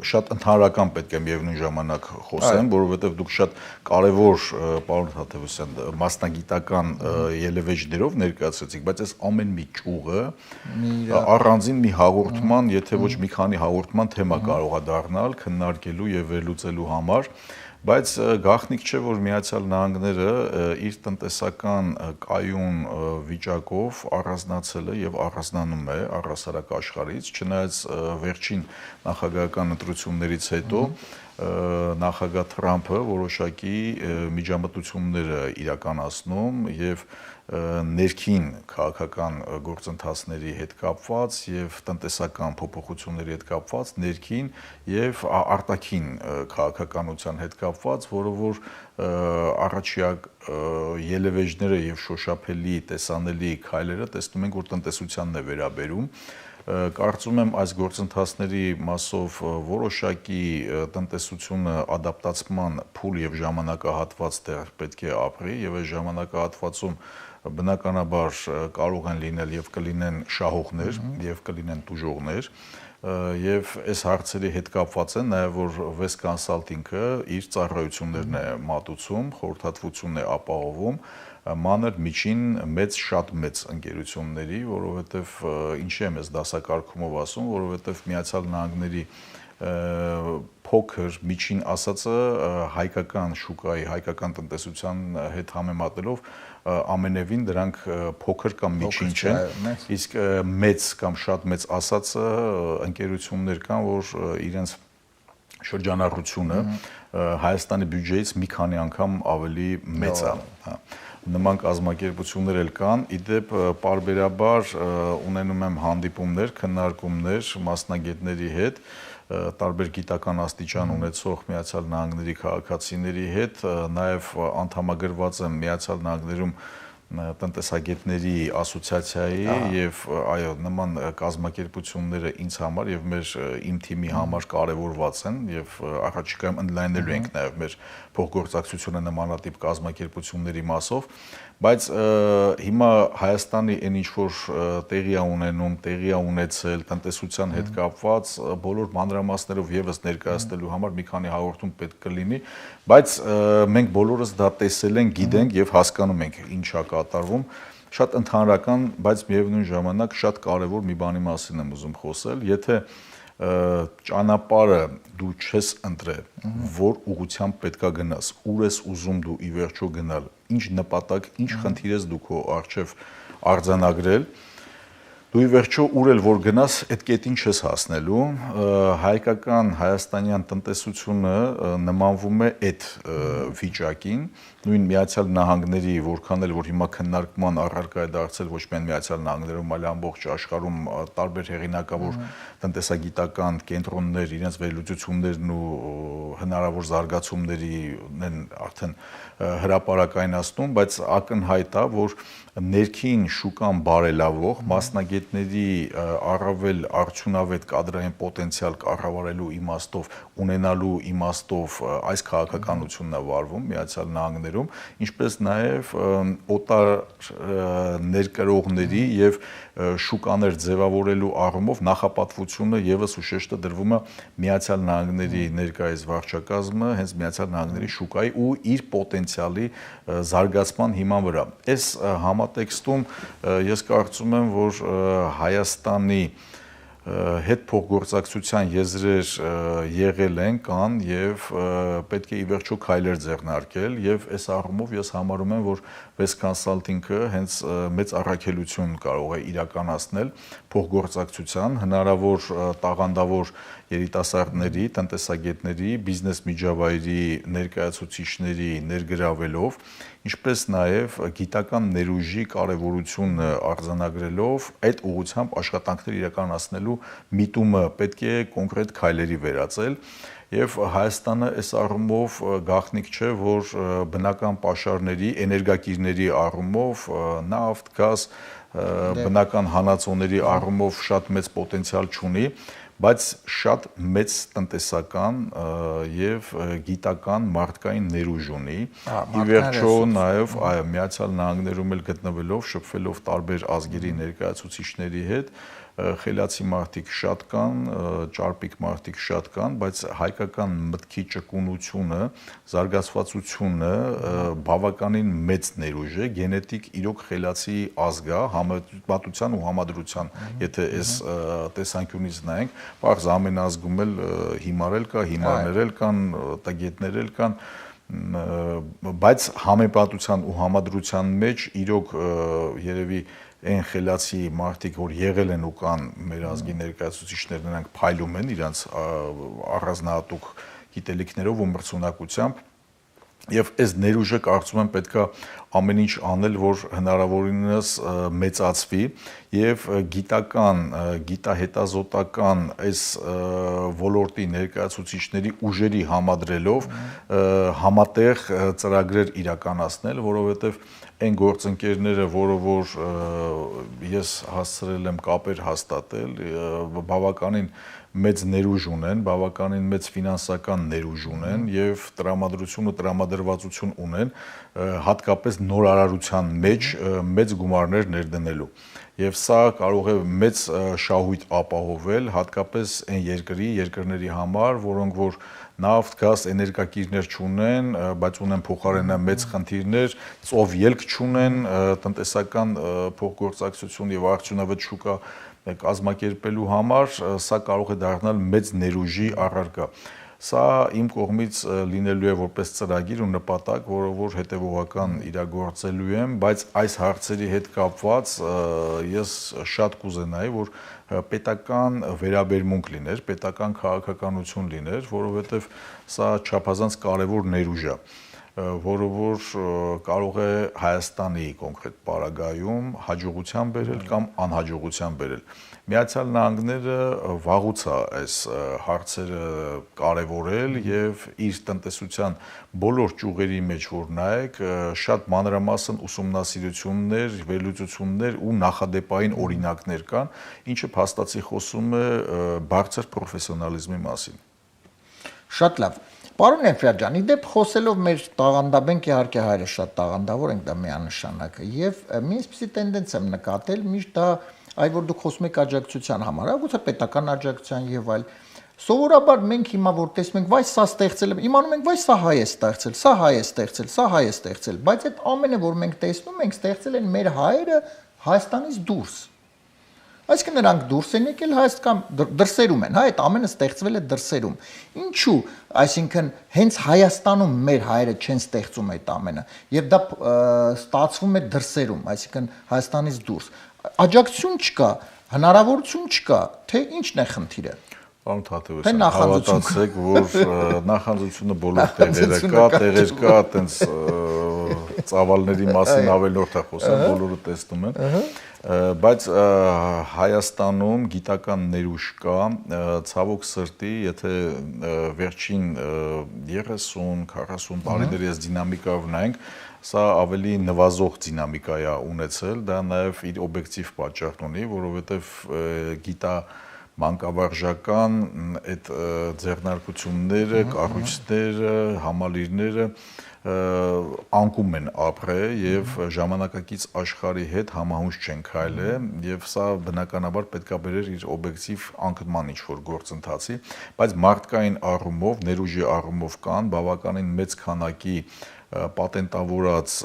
շատ ընդհանրական պետք է միևնույն ժամանակ խոսեմ, որովհետեւ դուք շատ կարեւոր պարոն Թադևոսյան մասնագիտական ելևէջներով ներկայացրեցիք, բայց այս ամեն մի ճյուղը առանձին մի հաղորդման, եթե ոչ մի քանի հաղորդման թեմա կարող է դառնալ քննարկելու եւ վերլուծելու համար, բայց գաղտնիք չէ, որ Միացյալ Նահանգները իր տնտեսական կայուն վիճակով առանձնացել է եւ առանձնանում է առհասարակ աշխարհից, չնայած վերջին նախագահական ընտրություններից հետո նախագահ Թրամփը որոշակի միջամտություններ է իրականացնում եւ ներքին քաղաքական գործընթացների հետ կապված եւ տնտեսական փոփոխությունների հետ կապված, ներքին եւ արտաքին քաղաքականության հետ կապված, որը որ առաջիա ելևէջները եւ շոշափելի տեսանելի քայլերը տեսնում ենք, որ տնտեսությանն է վերաբերում։ Կարծում եմ այս գործընթացների մասով որոշակի տնտեսությունը ադապտացման փուլ եւ ժամանակահատված դեռ պետք է ապրի եւ այս ժամանակահատվածում բնականաբար կարող են լինել եւ կլինեն շահողներ եւ կլինեն տուժողներ եւ այս հարցերի հետ կապված են նաեւ որ West Consulting-ը իր ծառայություններն է մատուցում, խորհրդատվությունն է ապահովում մանր միջին մեծ շատ մեծ ընկերությունների, որովհետեւ ինչի եմ ես դասակարգումով ասում, որովհետեւ Միացյալ Նահանգների փոքր միջին ասածը հայկական շուկայի, հայկական տնտեսության հետ համեմատելով ամենևին դրանք փոքր կամ միջին չեն, իսկ մեծ կամ շատ մեծ ասածը ընկերություններ կան, որ իրենց շրջանառությունը Հայաստանի բյուջեից մի քանի անգամ ավելի մեծ է, նման կազմակերպություններ էլ կան, իդեպ պարբերաբար ունենում եմ հանդիպումներ, քննարկումներ մասնագետների հետ, տարբեր գիտական աստիճան ունեցող Միացյալ Նահանգների քաղաքացիների հետ, նաև անդամագրված եմ Միացյալ Նահանգներում տնտեսագետների ասոցիացիայի եւ այո նման կազմակերպությունները ինձ համար եւ իմ թիմի համար կարեւորված են եւ առաջիկայում ընդլայնելու ենք նաեւ մեր փոխգործակցությունը նմանատիպ կազմակերպությունների մասով, բայց հիմա Հայաստանի այն ինչ որ տեղի է ունենում, տեղի է ունեցել տնտեսության հետ կապված բոլոր մանրամասներով եւս ներկայացնելու համար մի քանի հաղորդում պետք կլինի, բայց մենք բոլորս դա տեսել ենք, գիտենք եւ հասկանում ենք ինչա կատարվում, շատ ընդհանրական, բայց միևնույն ժամանակ շատ կարևոր մի բանի մասին եմ ուզում խոսել, եթե ճանապարհը դու չես ընտրել, որ ուղղությամբ պետքա գնաս, ուր ես ուզում դու ի վերջո գնալ, ինչ նպատակ, ինչ խնդիր ես դու քո առջև արձանագրել, դու ի վերջո ուր էլ որ գնաս, այդ կետին չես հասնելու, հայկական հայաստանյան տնտեսությունը նմանվում է այդ վիճակին, նույն Միացյալ Նահանգների, որքան էլ որ հիմա քննարկման առարկա է դարձել ոչ միայն Միացյալ Նահանգներում, այլ ամբողջ աշխարհում տարբեր հեղինակավոր տնտեսագիտական կենտրոններ իրենց վերլուծություններն ու հնարավոր զարգացումներին են արդեն հրապարակայնացնում, բայց ակնհայտ է, որ ներքին շուկան բարելավող մասնագետների առավել արդյունավետ կադրային պոտենցիալ կառավարելու իմաստով, ունենալու իմաստով այս քաղաքականությունն է վարվում Միացյալ Նահանգներում, ինչպես նաև օտար ներկրողների եւ շուկաներ ձևավորելու առումով նախապատվությունը եւս ու շեշտը դրվում է Միացյալ Նահանգների ներկայիս վարչակազմը, հենց Միացյալ Նահանգների շուկայի ու իր պոտենցիալի զարգացման հիման վրա։ Այս համատեքստում ես կարծում եմ, որ Հայաստանի հետ փոխգործակցության եզրեր եղել են, կան եւ պետք է ի վերջո քայլեր ձեռնարկել եւ այս առումով ես համարում եմ, որ West Consulting-ը հենց մեծ առաքելություն կարող է իրականացնել փոխգործակցության, հնարավոր տաղանդավոր երիտասարդների, տնտեսագետների, բիզնես միջավայրի ներկայացուցիչների ներգրավելով, ինչպես նաև գիտական ներուժի կարևորությունը արձանագրելով այդ ուղղությամբ աշխատանքներ իրականացնելու միտումը պետք է կոնկրետ քայլերի վերածել եւ Հայաստանը այս առումով գաղտնիք չէ, որ բնական պաշարների, էներգակիրների առումով նավթ, գազ, բնական հանածոների առումով շատ մեծ պոտենցիալ չունի, բայց շատ մեծ տնտեսական եւ գիտական մարդկային ներուժ ունի։ Ի վերջո նաեւ Միացյալ Նահանգներում էլ գտնվելով, շփվելով տարբեր ազգերի ներկայացուցիչների հետ, խելացի մարդիկ շատ կան, ճարպիկ մարդիկ շատ կան, բայց հայկական մտքի ճկունությունը, զարգացվածությունը բավականին մեծ ներուժ է, գենետիկ իրոք խելացի ազգ է, համեմատության ու համադրության, եթե այս տեսանկյունից նայենք, բարձ ամեն ազգում էլ հիմար էլ կա, հիմարներ էլ կան, տգետներ էլ կան, բայց համեմատության ու համադրության մեջ իրոք երևի այն խելացի մարդիկ, որ եղել են ու կան մեր ազգի ներկայացուցիչներ, նրանք փայլում են իրենց առանձնահատուկ գիտելիքներով ու մրցունակությամբ եւ այս ներուժը կարծում եմ պետքա ամեն ինչ անել, որ հնարավորինս մեծացվի եւ գիտական, գիտահետազոտական այս ոլորտի ներկայացուցիչների ուժերի համադրելով համատեղ ծրագրեր իրականացնել, որովհետեւ այն գործընկերները, որ ես հասցրել եմ կապեր հաստատել, բավականին մեծ ներուժ ունեն, բավականին մեծ ֆինանսական ներուժ ունեն եւ տրամադրություն ու տրամադրվածություն ունեն, հատկապես նորարարության մեջ մեծ գումարներ ներդնելու։ Եվ սա կարող է մեծ շահույթ ապահովել հատկապես այն երկրների համար, որոնք որ նավթ, գազ, էներգակիրներ չունեն, բայց ունեն փոխարենը մեծ խնդիրներ, ծով ելք չունեն, տնտեսական փոխգործակցություն եւ արդյունավետ շուկա կազմակերպելու համար, սա կարող է դառնալ մեծ ներուժի առարկա։ Սա իմ կողմից լինելու է որպես ծրագիր ու նպատակ, որը որ հետևողական իրագործելու եմ, բայց այս հարցերի հետ կապված ես շատ կուզենայի, որ պետական վերաբերմունք լիներ, պետական քաղաքականություն լիներ, որովհետև սա չափազանց կարևոր ներուժ է, որը որ կարող է Հայաստանի կոնկրետ պարագայում հաջողության բերել կամ անհաջողության բերել։ Միացյալ Նահանգները վաղուց է այս հարցերը կարևորել եւ իր տնտեսության բոլոր ճյուղերի մեջ որ նայեք շատ մանրամասն ուսումնասիրություններ, վերլուծություններ ու նախադեպային օրինակներ կան, ինչը փաստացի խոսում է բարձր պրոֆեսիոնալիզմի մասին։ Շատ լավ։ Պարոն Էֆրատյան, իդեպ խոսելով մեր տաղանդաբենք իհարկե հայրը շատ տաղանդավոր ենք, դա միանշանակ է եւ մի այսպիսի տենդենց եմ նկատել, միշտ դա այլ որ դուք խոսում եք աջակցության համար, գուցե պետական աջակցության եւ այլ։ Սովորաբար մենք հիմա որ տեսնում ենք, վայ սա ստեղծել եմ, իմանում ենք, վայ սա հայ է ստեղծել, սա հայ է ստեղծել, սա հայ է ստեղծել, բայց այդ ամենը որ մենք տեսնում ենք, ստեղծել են մեր հայերը Հայաստանից դուրս։ Այսինքն նրանք դուրս են եկել Հայաստան դրսերում են, հա, այդ ամենը ստեղծվել է դրսերում։ Ինչու, այսինքն հենց Հայաստանում մեր հայերը չեն ստեղծում այդ ամենը, եւ դա ստացվում է դրսերում, այսինքն Հայաստանից դուրս։ Աջակցություն չկա, հնարավորություն չկա, թե ինչն է խնդիրը։ Պարոն Թադևոսյան, հավատացեք, որ նախանձությունը բոլոր տեղերը կա, այտենց ծավալների մասին ավելորդ է խոսում, բոլորը տեսնում են, բայց Հայաստանում գիտական ներուժ կա, ցավոք սրտի, եթե վերջին 30-40 տարիների այս դինամիկայով նայենք, սա ավելի նվազող դինամիկա է ունեցել, դա նաև իր օբյեկտիվ պատճառ ունի, որովհետև մանկավարժական այդ ձեռնարկությունները, կառույցները, համալիրները անկում են ապրել եւ ժամանակակից աշխարհի հետ համահունչ չեն քայլել եւ սա բնականաբար պետքա բերեր իր օբյեկտիվ անկման ինչ-որ գործընթացի, բայց մարդկային առումով, ներուժի առումով կան բավականին մեծ քանակի պատենտավորած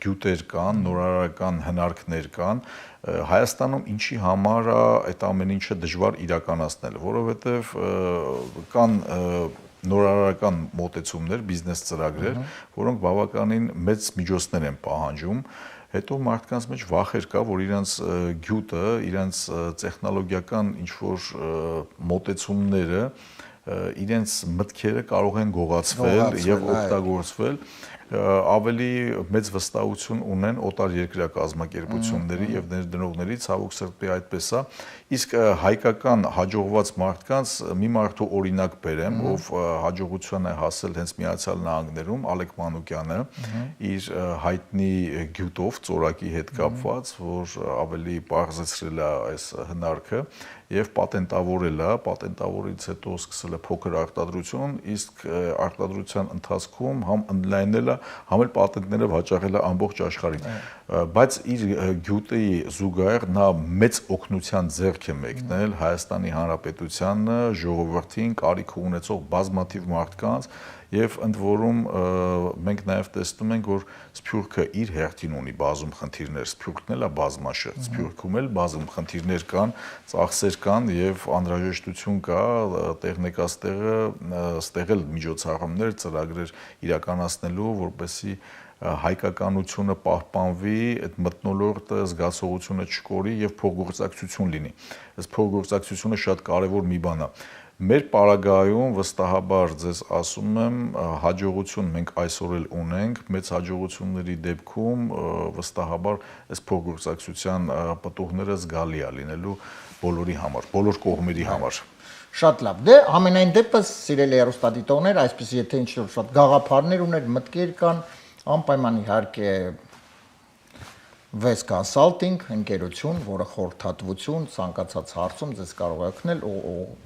գյուտեր կան, նորարարական հնարքներ կան, Հայաստանում ինչի համար է այդ ամեն ինչը դժվար իրականացնել, որովհետև կան նորարարական մոտեցումներ, բիզնես ծրագրեր, որոնք բավականին մեծ միջոցներ են պահանջում, հետո մարդկանց մեջ վախեր կա, որ իրենց գյուտը, իրենց տեխնոլոգիական ինչ-որ մոտեցումները, իրենց մտքերը կարող են գողացվել եւ օգտագործվել ավելի մեծ վստահություն ունեն օտար երկրյա կազմակերպությունների եւ ներդնողների, ցավոք սրտի այդպես է, իսկ հայկական հաջողված մարդկանց մի մարդու օրինակ բերեմ, ով հաջողության է հասել հենց Միացյալ Նահանգներում, Ալեք Մանուկյանը, իր հայտնի գյուտով, ծորակի հետ կապված, որ ավելի բարձրացրել է այս հնարքը եւ պատենտավորել է, պատենտավորից հետո սկսել է փոքր արտադրություն, իսկ արտադրության ընթացքում համ ընդլայնել է, համ էլ պատենտները վաճառել է ամբողջ աշխարհին, բայց իր գյուտի զուգահեռ նա մեծ օգնության ձեռք է մեկնել Հայաստանի Հանրապետությանը, ժողովրդին, կարիք ունեցող բազմաթիվ մարդկանց եւ ընդ որում մենք նաեւ տեսնում ենք, որ Սփյուռքը իր հերթին ունի բազում խնդիրներ, Սփյուռքն էլ է բազմաշերտ, Սփյուռքում էլ բազում խնդիրներ կան, ծախսեր կան եւ անհրաժեշտություն կա տեխնիկաս տեղը ստեղել միջոցառումներ, ծրագրեր իրականացնելու, որպեսզի հայկականությունը պահպանվի, այդ մթնոլորտը զգացողությունը չկորի եւ փոխգործակցություն լինի։ Այս փոխգործակցությունը շատ կարեւոր մի բան է։ Մեր պարագայում վստահաբար ձեզ ասում եմ, հաջողություն մենք այսօր էլ ունենք, մեծ հաջողությունների դեպքում վստահաբար այս փոխգործակցության պտուղները զգալի է լինելու բոլորի համար, բոլոր կողմերի համար։ Շատ լավ։ Դե ամենայն դեպս սիրելի հեռուստադիտողներ, այսպես եթե ինչ-որ շատ գաղափարներ ուներ, մտքեր կան, անպայման իհարկե Vest Consulting ընկերություն, որը խորհրդատվություն ցանկացած հարցում ձեզ կարող է օգնել,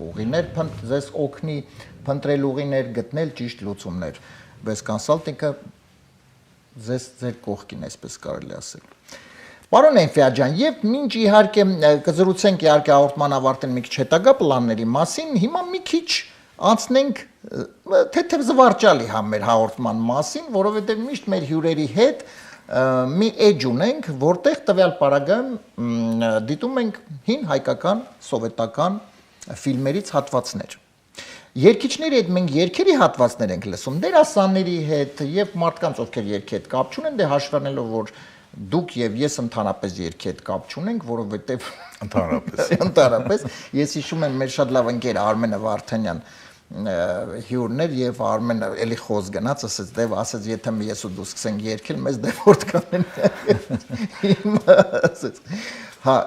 ուղիներ ձեզ օգնի փնտրել ուղիներ, գտնել ճիշտ լուծումներ։ Vest Consulting-ը ձեր կողքին, այսպես կարելի ասել։ Պարոն Էնֆիաջյան, եւ մինչ իհարկե կզրուցենք իհարկե հաղորդման ավարտին մի քիչ հետագա պլանների մասին, հիմա մի քիչ անցնենք թեթև զվարճալի մեր հաղորդման մասին, որովհետեւ միշտ մեր հյուրերի հետ մի էջ ունենք, որտեղ տվյալ պարագայում դիտում ենք հին հայկական սովետական ֆիլմերից հատվածներ։ Երկիչների հետ մենք երկերի հատվածներ ենք լսում, դերասանների հետ եւ մարդկանց, ովքեր երկի հետ կապ չունեն, դե հաշվառնելով որ դուք եւ ես ընդհանրապես երկի հետ կապ չունենք, որովհետեւ ընդհանրապես ես հիշում եմ մեր շատ լավ ընկեր Արմենը Վարդանյան հյուրներ եւ Արմենը էլի խոս գնաց, ասաց եթե ես ու դու սկսենք երկել, մեզ դեֆորտ կանեն։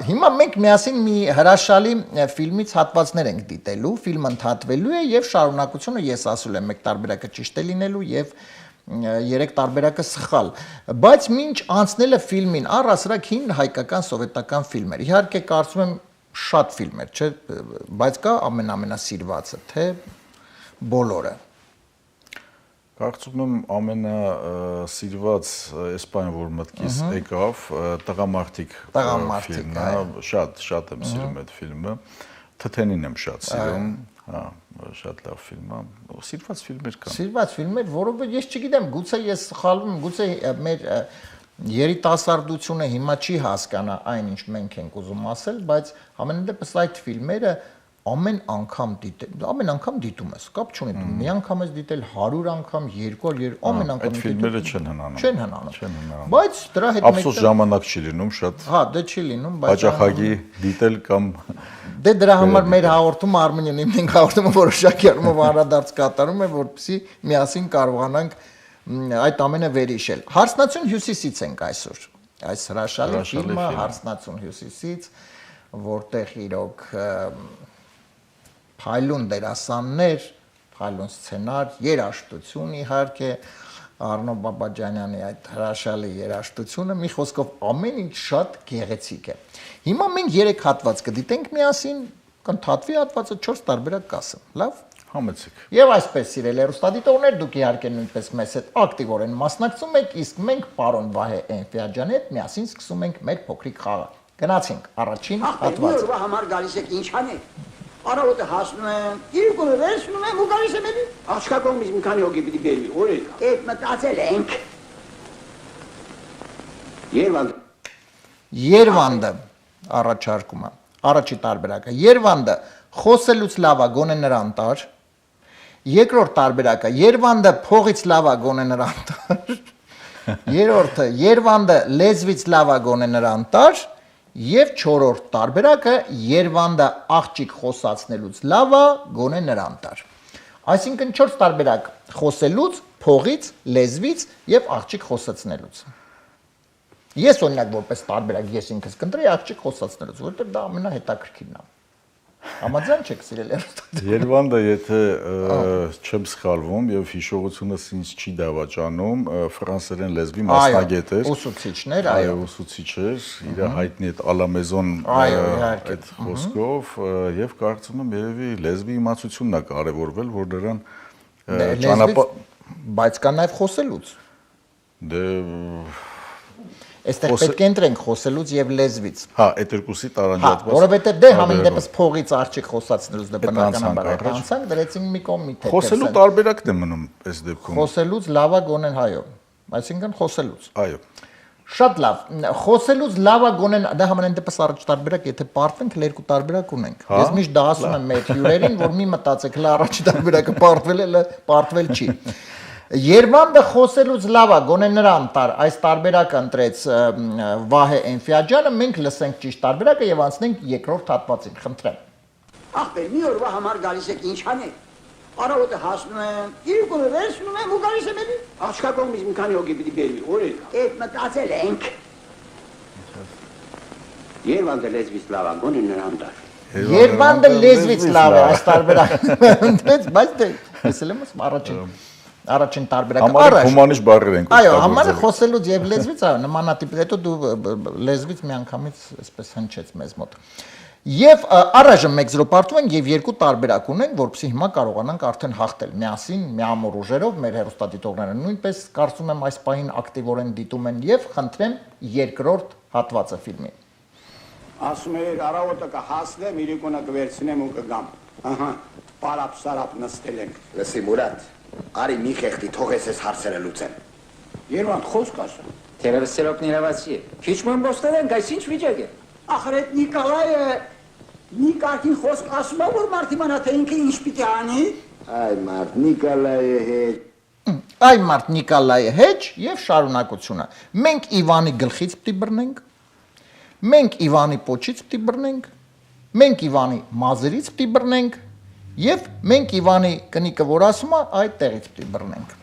Հիմա մենք միասին մի հրաշալի ֆիլմից հատվածներ ենք դիտելու, ֆիլմը ընդհատվելու է եւ շարունակությունը ես ասում եմ մեկ տարբերակը ճիշտ է լինելու եւ երեք տարբերակը սխալ, բայց մինչ անցնելը ֆիլմին առասարակ հին հայկական սովետական ֆիլմեր։ Իհարկե կարծում եմ շատ ֆիլմեր, չէ, բայց կա ամենասիրվածը, թե բոլորը։ Կարծում եմ ամենասիրված Էսպանիա, որ մտքիս եկավ, Տղամարդիկ ֆիլմն է, շատ եմ սիրում այդ ֆիլմը, Թթենին եմ շատ սիրում, հա, շատ լավ ֆիլմ է, սիրված ֆիլմեր կան։ Սիրված ֆիլմեր, որովհետև ես չգիտեմ, գուցե ես սխալվում եմ, գուցե մեր երիտասարդությունը հիմա չի հասկանա այն, ինչ մենք ենք ուզում ասել, բայց ամեն դեպս այդ ֆիլմերը ամեն անգամ դիտում ես, կապ չունի, դու մի անգամ ես դիտել 100 անգամ, 200, ամեն անգամ այդ ֆիլմերը չեն հնանում։ Չեն հնանում։ Բայց դրա հետ Ափսոս ժամանակ չի լինում շատ։ Հա, դե չի լինում, բայց հաճախակի դիտել կամ դե դրա համար մեր հաղորդումը Արմենիան մենք հաղորդումը որոշակի առումով անդրադարձ կատարում է, որպեսզի միասին կարողանանք այդ ամենը վերհիշել։ Հարսնացուն հյուսիսից ենք այսօր։ Այս հրաշալի ֆիլմը Հարսնացուն հյուսիսից, որտեղ իրոք փայլուն դերասաններ, փայլուն սցենար, երաժշտություն իհարկե Արնո Բաբաջանյանի այդ հրաշալի երաժշտությունը, մի խոսքով ամեն ինչ շատ գեղեցիկ է։ Հիմա մենք 3 հատված կդիտենք միասին, կընդհատվի հատվածը 4 տարբերակ կասեմ, լավ։ համեցեք։ Եվ այսպես սիրելի հեռուստադիտողներ, դուք իհարկե նույնպես մեզ հետ ակտիվորեն մասնակցում եք, իսկ մենք պարոն Վահե Էնֆիաջյանի հետ միասին սկսում ենք մեր փոքրիկ խաղը։ Գնացինք առաջին հատվածը։ Ուրվա համար գալիս եք ինչ անել։ Առավոտը հասնում եմ, իրիկունը վերցնում եմ ու գալիս եմ էլի։ Աղջկա կողմից մի քանի հոգի պիտի բերվի, որ եկա։ Այդ մտածել ենք։ Երվանդը առաջարկումը, առաջի տարբերակը։ Երվանդը խոսելուց լավ է գոնե նրան տար։ Երկրորդ տարբերակը Երվանդը փողից լավ է գոնե նրան տար։ Երրորդը Երվանդը լեզվից լավ է գոնե նրան տար։ Եվ չորրորդ տարբերակը Երվանդը աղջիկ խոսացնելուց լավ է գոնե նրան տար։ Այսինքն 4 տարբերակ խոսելուց, փողից, լեզվից եւ աղջիկ խոսացնելուց։ Ես օրինակ որպես տարբերակ ես ինքս կընտրեի աղջիկ խոսացնելուց, որովհետեւ դա ամենահետաքրքիրն է։ Համաձայն չեք սիրել երբ։ Երևանը, եթե չեմ սխալվում եւ հիշողությունս ինձ չի դավաճանում, ֆրանսերեն լեզվի մասնագետ էր։ Ուսուցիչներ, այո, ուսուցիչ էր, իր հայտնի այդ Ալամեզոն այդ խոսքով եւ կարծում եմ երևի լեզվի իմացությունն է կարեւորվել, որ նրան ճանապարհ, բայց կա նաեւ խոսելուց։ Դե Այստեղ պետք է ընտրենք խոսելուց եւ լեզվից։ Հա, այդ երկուսի տարանջատված։ Որովհետեւ դե համին դեպս փողից աղջիկ խոսացնելուց դե բնականաբար անցանք, դրեցինք մի կողմ մի թեթև։ Խոսելու տարբերակն է մնում այս դեպքում։ Խոսելուց լավա գոնեն հայո։ Այսինքն խոսելուց։ Այո։ Շատ լավ։ Խոսելուց լավա գոնեն, դա համենայն դեպս առաջ տարբերակ, եթե պարտվենք, երկու տարբերակ ունենք։ Ես միշտ դա ասում եմ մեր հյուրերին, որ մի մտածեք, հələ առաջի տարբերակը պարտվել է, պարտվել չի։ Երվանդը խոսելուց լավ է, գոնե նրան տար, այս տարբերակը ընտրեց Վահե Էնֆիաջյանը, մենք լսենք ճիշտ տարբերակը եւ անցնենք երկրորդ հատվածին, խնդրեմ։ Ախպեր, մի օրվա համար գալիս եք ինչ անել։ Առավոտը հասնում եմ, իրիկունը վերցնում եմ ու գալիս եմ էլի։ Աղջկա կողմից մի քանի հոգի պիտի բերվի, որ եկա։ Այդ մտածել ենք։ Երվանդը լեզվից լավ է, գոնե նրան տար։ Երվանդը լեզվից լավ է, այս տարբերակը ընտրեց, բայց դե ասել եմ առաջին տարբերակը առաջ հումանիշ բառեր ենք այո, համարը խոսելուց եւ լեզվից, այո, նմանատիպ, հետո դու լեզվից մի անգամից այսպես հնչեց մեզ մոտ։ Եվ առայժմ 1 րոպե արդում ենք եւ երկու տարբերակ ունենք, որովհետեւ հիմա կարողանանք արդեն հաղթել միասին, միամոր ուժերով մեր հերոստատիտողները նույնպես կարծում եմ այս պահին ակտիվորեն դիտում են եւ խնդրեմ երկրորդ հատվածը ֆիլմի։ Ասում էր առավոտը կհասնեմ, իրիկոնը կվերցնեմ ու կգամ։ Ահա, պարապ-սարապ նստել ենք։ Լսի Մուրադ, արի մի խեղդի թողես ես հարցերը լուծեմ։ Երևան խոսք ասա։ Թերևս սերոկներավացի է։ Քիչ ման ոստել ենք, այս ինչ վիճակ է։ Ախր այդ Նիկոլայը մի կարգին խոսք ասում է, որ մարդի մանա թե ինքը ինչ պիտի անի։ Այ մարդ Նիկոլայը հետ։ Այ մարդ Նիկոլայը հետ եւ շարունակությունը։ Մենք Իվանի գլխից պիտի բռնենք։ Մենք Իվանի պոչից պիտի բռնենք։ Մենք Իվանի մազերից պիտի բռնենք եւ մենք Իվանի կնիկը, որ ասում է, այդ տեղից պիտի բռնենք։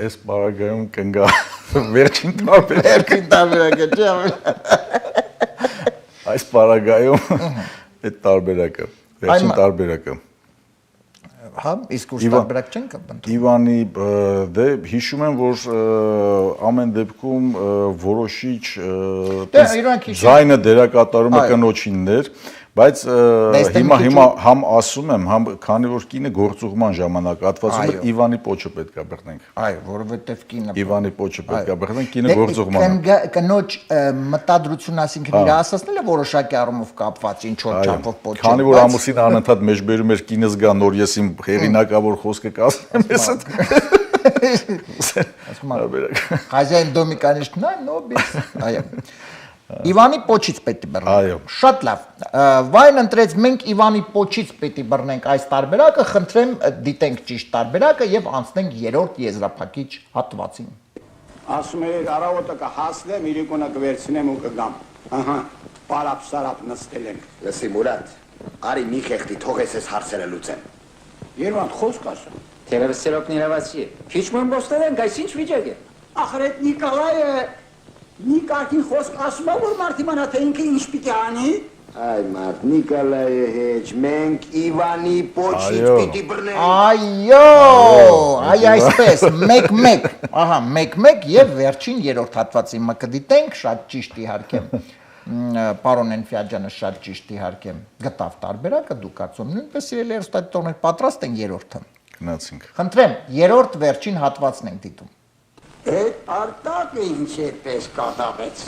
Այս բարագայում կնգա վերջին տարբերակը։ Երկին տարբերակը չէ։ Այս բարագայում այդ տարբերակը, վերջին տարբերակը։ Հա, իսկ ուշ տարբերակ չեն կապում։ Իվանի դե հիշում եմ, որ ամեն դեպքում որոշիչ ձայնը դերակատարումը կնոջինն էր, բայց հիմա համ ասում եմ, համ քանի որ կինը գործուղման ժամանակ հատվածում է Իվանի պոչը պետքա բռնենք։ Այո, որովհետև կինը Իվանի պոչը պետքա բռնենք, կինը գործուղման։ Կնոջ մտադրություն, այսինքն իր ասածները որոշակի առումով կապված ինչ որ չափով պոչ։ Քանի որ ամուսինը անընդհատ մեջբերում էր կինս գա նոր ես իմ հերինակավոր խոսքը կասեմ ես այդ։ Хозяин дома, конечно, но без. Այո։ Իվանի պոչից պետք է բռնենք։ Այո։ Շատ լավ։ Վայն ընտրեց մենք Իվանի պոչից պետք է բռնենք այս տարբերակը, խնդրեմ դիտենք ճիշտ տարբերակը եւ անցնենք երրորդ եզրափակիչ հատվածին։ Ասում էր առավոտը կհասնեմ, իրիկոնը կվերցնեմ ու կգամ։ Ահա, պարապ-սարապ նստել ենք։ Լսի Մուրադ, արի մի խեղդի թողես ես հարցերը լուծեմ։ Երևան խոսք ասա։ Թերևս սերոկներավացի է։ Քիչ ման ոստել ենք, այս ինչ վիճակ է։ Ախր այդ Նիկոլայը մի կարգին խոսք ասում է, որ մարդի մանա թե ինքը ինչ պիտի անի։ Այ մարդ Նիկոլայը հետ, մենք Իվանի պոչից պիտի բռնենք։ Այո, այ այսպես, 1-1, ահա, 1-1 եւ վերջին երրորդ հատվածի հիմա կդիտենք, շատ ճիշտ իհարկե։ Պարոն Էնֆիաջյանը շատ ճիշտ իհարկե գտավ տարբերակը, դուք կարծում նույնպես սիրելի հերոստատիտողներ պատրաստ են երրորդը։ Գնացինք։ Խնդրեմ, երրորդ վերջին հատվածն ենք դիտում։ Այդ արտակը ինչ այդպես կատաղեց։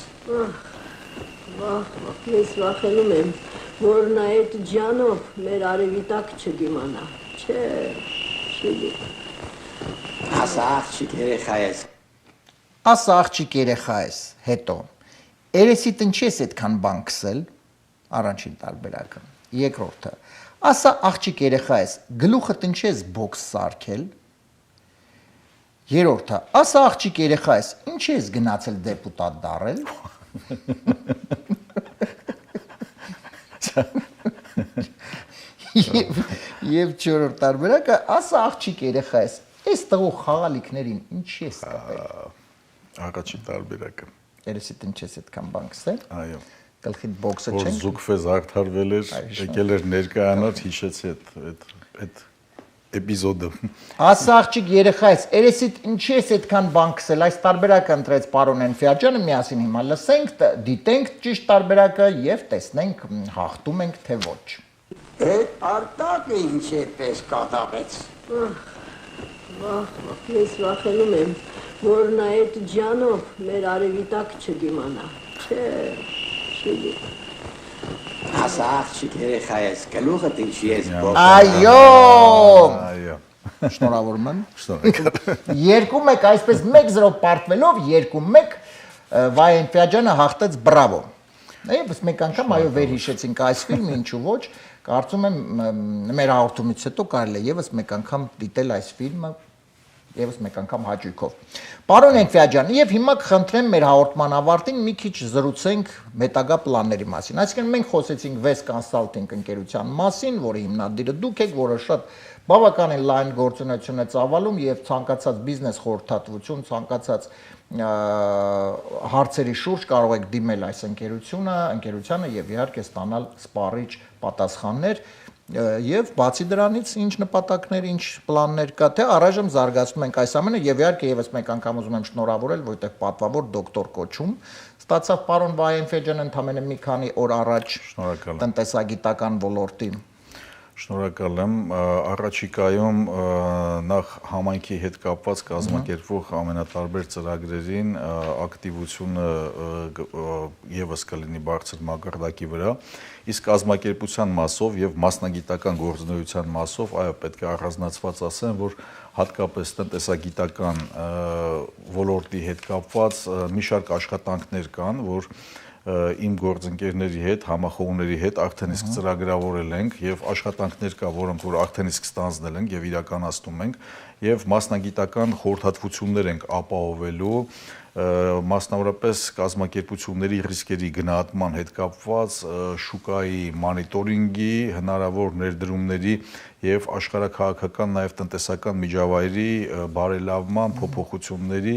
Ես վախենում եմ, որ նա այդ ջանով մեր արևիտակ չդիմանա։ Չէ, չգիտեմ։ Ասա աղջիկ երեխա ես։ Ասա աղջիկ երեխա ես, հետո երեսի տնչի ես այդքան բան քսել, առաջին տարբերակը, երկրորդը, ասա աղջիկ երեխա ես, գլուխը տնչի ես բոքս սարքել, երրորդը, ասա աղջիկ երեխա ես, ինչ ես գնացել դեպուտատ դառել, եւ չորրորդ տարբերակը, ասա աղջիկ երեխա ես, այս տղու խաղալիքներին ինչ ես կապել։ Առաջին տարբերակը։ Երեսի տնչես այդքան բան քսել։ Այո։ Գլխիդ բոքսը Որ չենք։ զուգվեց արդարվել էր, եկել էր ներկայանալ, հիշեցի այդ էպիզոդը։ Ասա աղջիկ երեխա ես, երեսիդ ինչի ես այդքան բան քսել, այս տարբերակը ընտրեց պարոն Էնֆիաջյանը, միասին հիմա լսենք, դիտենք ճիշտ տարբերակը եւ տեսնենք հաղթում ենք թե ոչ։ Այդ արտակը ինչ այդպես կատաղեց։ Ես վախենում եմ, որ նա այդ ջանով մեր արևիտակ չդիմանա։ Չէ, չգիտեմ։ Ասա աղջիկ երեխա ես, գլուխը տնչի ես բոքս։ Այո։ Այո։ Շնորհավորում եմ։ Շնորհակալ։ 2-1, այսպես 1-0 պարտվելով 2-1 Վայ Էնֆիաջյանը հաղթեց, բրավո։ Եվս մեկ անգամ այո վերհիշեցինք այս ֆիլմը, ինչու ոչ, կարծում եմ մեր հաղորդումից հետո կարելի է եւս մեկ անգամ դիտել այս ֆիլմը, եւս մեկ անգամ հաճույքով։ Պարոն Էնֆիաջյան, եւ հիմա կխնդրեմ մեր հաղորդման ավարտին մի քիչ զրուցենք մետագա պլանների մասին։ Այսինքն մենք խոսեցինք West Consulting ընկերության մասին, որի հիմնադիրը դուք եք, որը շատ բավականին լայն գործունեություն է ծավալում եւ ցանկացած բիզնես խորհրդատվություն, ցանկացած հարցերի շուրջ կարող եք դիմել այս ընկերությանը եւ իհարկե ստանալ սպառիչ պատասխաններ։ Եվ բացի դրանից ինչ նպատակներ, ինչ պլաններ կա, թե առայժմ զարգացնում ենք այս ամենը եւ իհարկե եւս մեկ անգամ ուզում եմ շնորհավորել, որովհետեւ պատվավոր դոկտոր կոչում ստացավ պարոն Վահե ընդամենը մի քանի օր առաջ տնտեսագիտական ոլորտին։ Շնորհակալ եմ, առաջիկայում նախ համայնքի հետ կապված կազմակերպվող ամենատարբեր ծրագրերին ակտիվությունը եւս կլինի բարձր մակարդակի վրա, իսկ կազմակերպության մասով եւ մասնագիտական գործունեության մասով, այո, պետք է առանձնացված ասեմ, որ հատկապես տնտեսագիտական ոլորտի հետ կապված մի շարք աշխատանքներ կան, որ իմ գործընկերների հետ, համախոհների հետ արդեն իսկ ծրագրավորել ենք եւ աշխատանքներ կա, որոնք որ արդեն իսկ ստանձնել ենք եւ իրականացնում ենք եւ մասնագիտական խորհրդատվություններ ենք ապահովելու մասնավորապես կազմակերպությունների ռիսկերի գնահատման հետ կապված շուկայի մոնիտորինգի, հնարավոր ներդրումների եւ աշխարհաքաղաքական նաեւ տնտեսական միջավայրի բարելավման, փոփոխությունների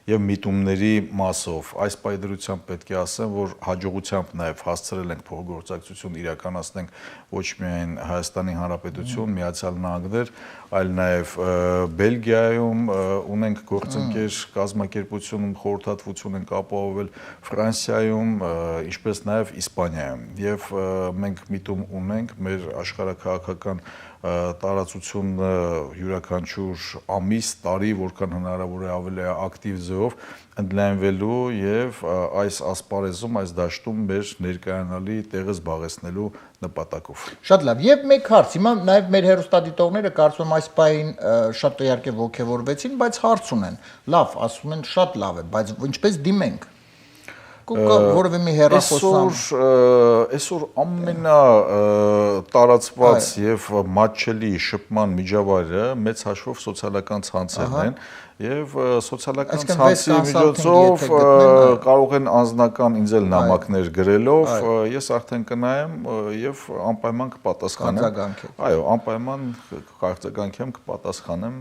եւ միտումների մասով։ Այս պայմանությամբ պետք է ասեմ, որ հաջողությամբ նաեւ հասցրել ենք փոխգործակցություն իրականացնենք ոչ միայն Հայաստանի Հանրապետություն, Միացյալ Նահանգներ, այլ նաեւ Բելգիայում ունենք գործընկեր կազմակերպությունում խորհրդատվություն ենք ապահովել, Ֆրանսիայում, ինչպես նաեւ Իսպանիայում։ Եվ մենք միտում ունենք մեր աշխարհաքաղաքական տարածությունը յուրաքանչյուր ամիս, տարի, որքան հնարավոր է ավելի ակտիվ ձևով ընդլայնվելու եւ այս ասպարեզում, այս դաշտում մեր ներկայանալի տեղը զբաղեցնելու նպատակով։ Շատ լավ, եւ մեկ հարց, հիմա նաեւ մեր հերոստատիտողները կարծում եմ այս պահին շատ իհարկե ողջևորվեցին, բայց հարց ունեն։ Լավ, ասում են շատ լավ է, բայց ինչպես դիմենք։ Որևէ մի հեռախոսամ այսօր ամենա տարածված եւ մատչելի շփման միջավայրը մեծ հաշվով սոցիալական ցանցերն են եւ սոցիալական ցանցի միջոցով կարող են անձնական ինձ էլ նամակներ գրելով ես արդեն կնայեմ եւ անպայման կպատասխանեմ։ Այո, անպայման կարծեկանքեմ կպատասխանեմ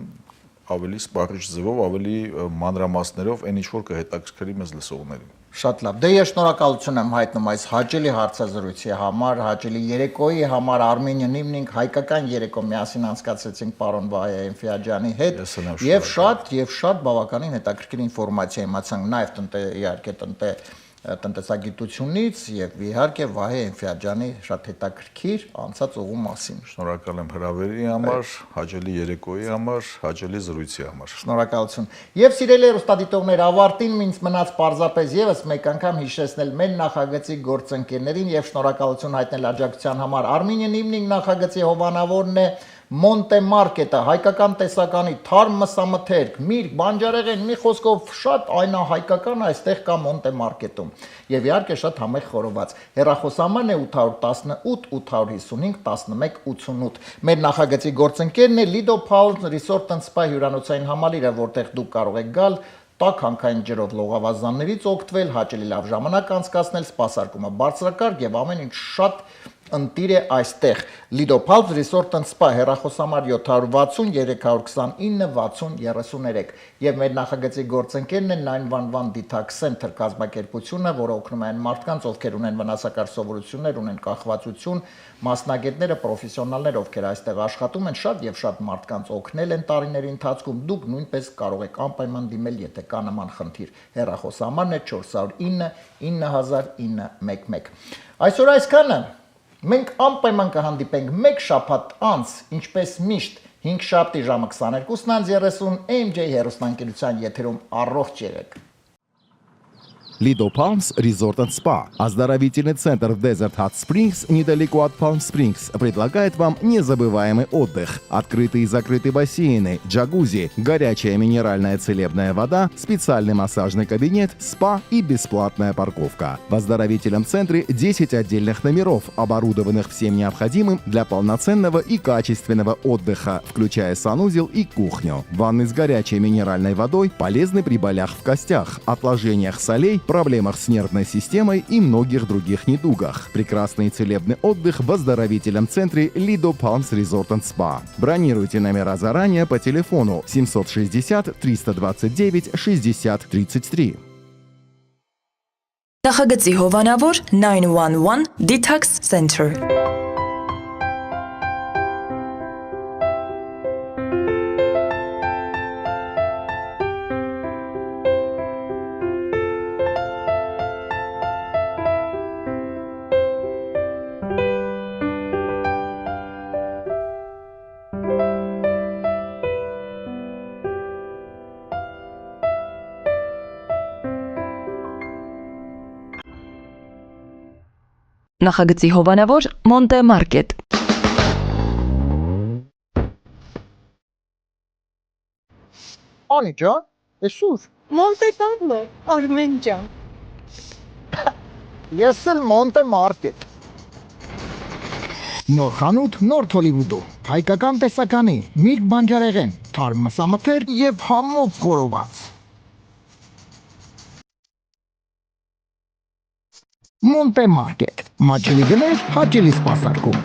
ավելի սպառիչ ձևով, ավելի մանրամասներով, այն ինչ որ կհետաքրքրի մեզ լսողներին։ Շատ լավ։ Դե ես շնորհակալություն եմ հայտնում այս հաճելի հարցազրույցի համար, հաճելի երեկոյի համար, Արմենիա նույնիսկ հայկական երեկո միասին անցկացրեցինք պարոն Վահե Էնֆիաջյանի հետ եւ շատ բավականին հետաքրքիր ինֆորմացիա իմացանք նաեւ իհարկե տնտեսագիտությունից եւ իհարկե Վահե Էնֆիաջյանի շատ հետաքրքիր անցած ուղու մասին։ Շնորհակալ եմ հրավերի համար, հաճելի երեկոյի համար, հաճելի զրույցի համար։ Շնորհակալություն։ Եվ սիրելի հեռուստադիտողներ, ավարտին ինձ մնաց պարզապես եւս մեկ անգամ հիշեցնել մեր նախագծի գործընկերներին եւ շնորհակալություն հայտնել աջակցության համար։ Armenian Evening նախագծի հովանավորն է Monte Market-ը, հայկական տեսականի թարմ մսամթերք, միրգ, բանջարեղեն, մի խոսքով շատ այնահայկական այստեղ կա Monte Market-ում։ Եվ իհարկե շատ համեղ խորոված։ Հեռախոսահամարն է 818 855 1188։ Մեր նախագծի գործընկերն է Lido Palms Resort and Spa հյուրանոցային համալիրը, որտեղ դուք կարող եք գալ տաք հանքային ջրով լողավազաններից օգտվել, հաճելի լավ ժամանակ անցկացնել, սպասարկումը բարձրակարգ եւ ամեն ինչ շատ ընտիր է այստեղ։ Lido Palms Resort and Spa հեռախոսահամար 760 329 60 33 եւ մեր նախագծի գործընկերն է 911 Detox Center կազմակերպությունը, որը օգնում է այն մարդկանց, ովքեր ունեն վնասակար սովորություններ, ունեն կախվածություն, մասնագետները, պրոֆեսիոնալներ, ովքեր այստեղ աշխատում են, շատ եւ շատ մարդկանց օգնել են տարիների ընթացքում։ Դուք նույնպես կարող եք անպայման դիմել, եթե կա նման խնդիր։ Հեռախոսահամարն է 409 900911։ Այսօր այսքանը մենք անպայման կհանդիպենք մեկ շաբաթ անց, ինչպես միշտ 5 շաբթի ժամը 22:30 AMJ հեռուստաընկերության եթերում առողջ եղեք։ Lido Palms Resort and Spa. Оздоровительный центр в Desert Hot Springs, недалеко от Palm Springs, предлагает вам незабываемый отдых. Открытые и закрытые бассейны, джакузи, горячая минеральная целебная вода, специальный массажный кабинет, спа и бесплатная парковка. В оздоровительном центре 10 отдельных номеров, оборудованных всем необходимым для полноценного и качественного отдыха, включая санузел и кухню. Ванны с горячей минеральной водой полезны при болях в костях, отложениях солей, проблемах с нервной системой и многих других недугах. Прекрасный целебный отдых в оздоровительном центре Lido Palms Resort and Spa. Бронируйте номера заранее по телефону 760 329 60 33. Նախագծի հովանավոր 911 Detox Center Նախագծի հովանավոր Մոնտե Մարկետ։ Անի ջան, էսուր։ Մոնտե Կարլո, Արմեն ջան։ Ես էլ Մոնտե Մարկետ։ Նոր խանութ, նոր Հոլիվուդում։ Հայկական տեսականի, միրգ բանջարեղեն, թարմ մսամթեր եւ համով խորոված։ Մոնտե Մարկետ։ Մաչելի գներ, հաճելի սպասարկում։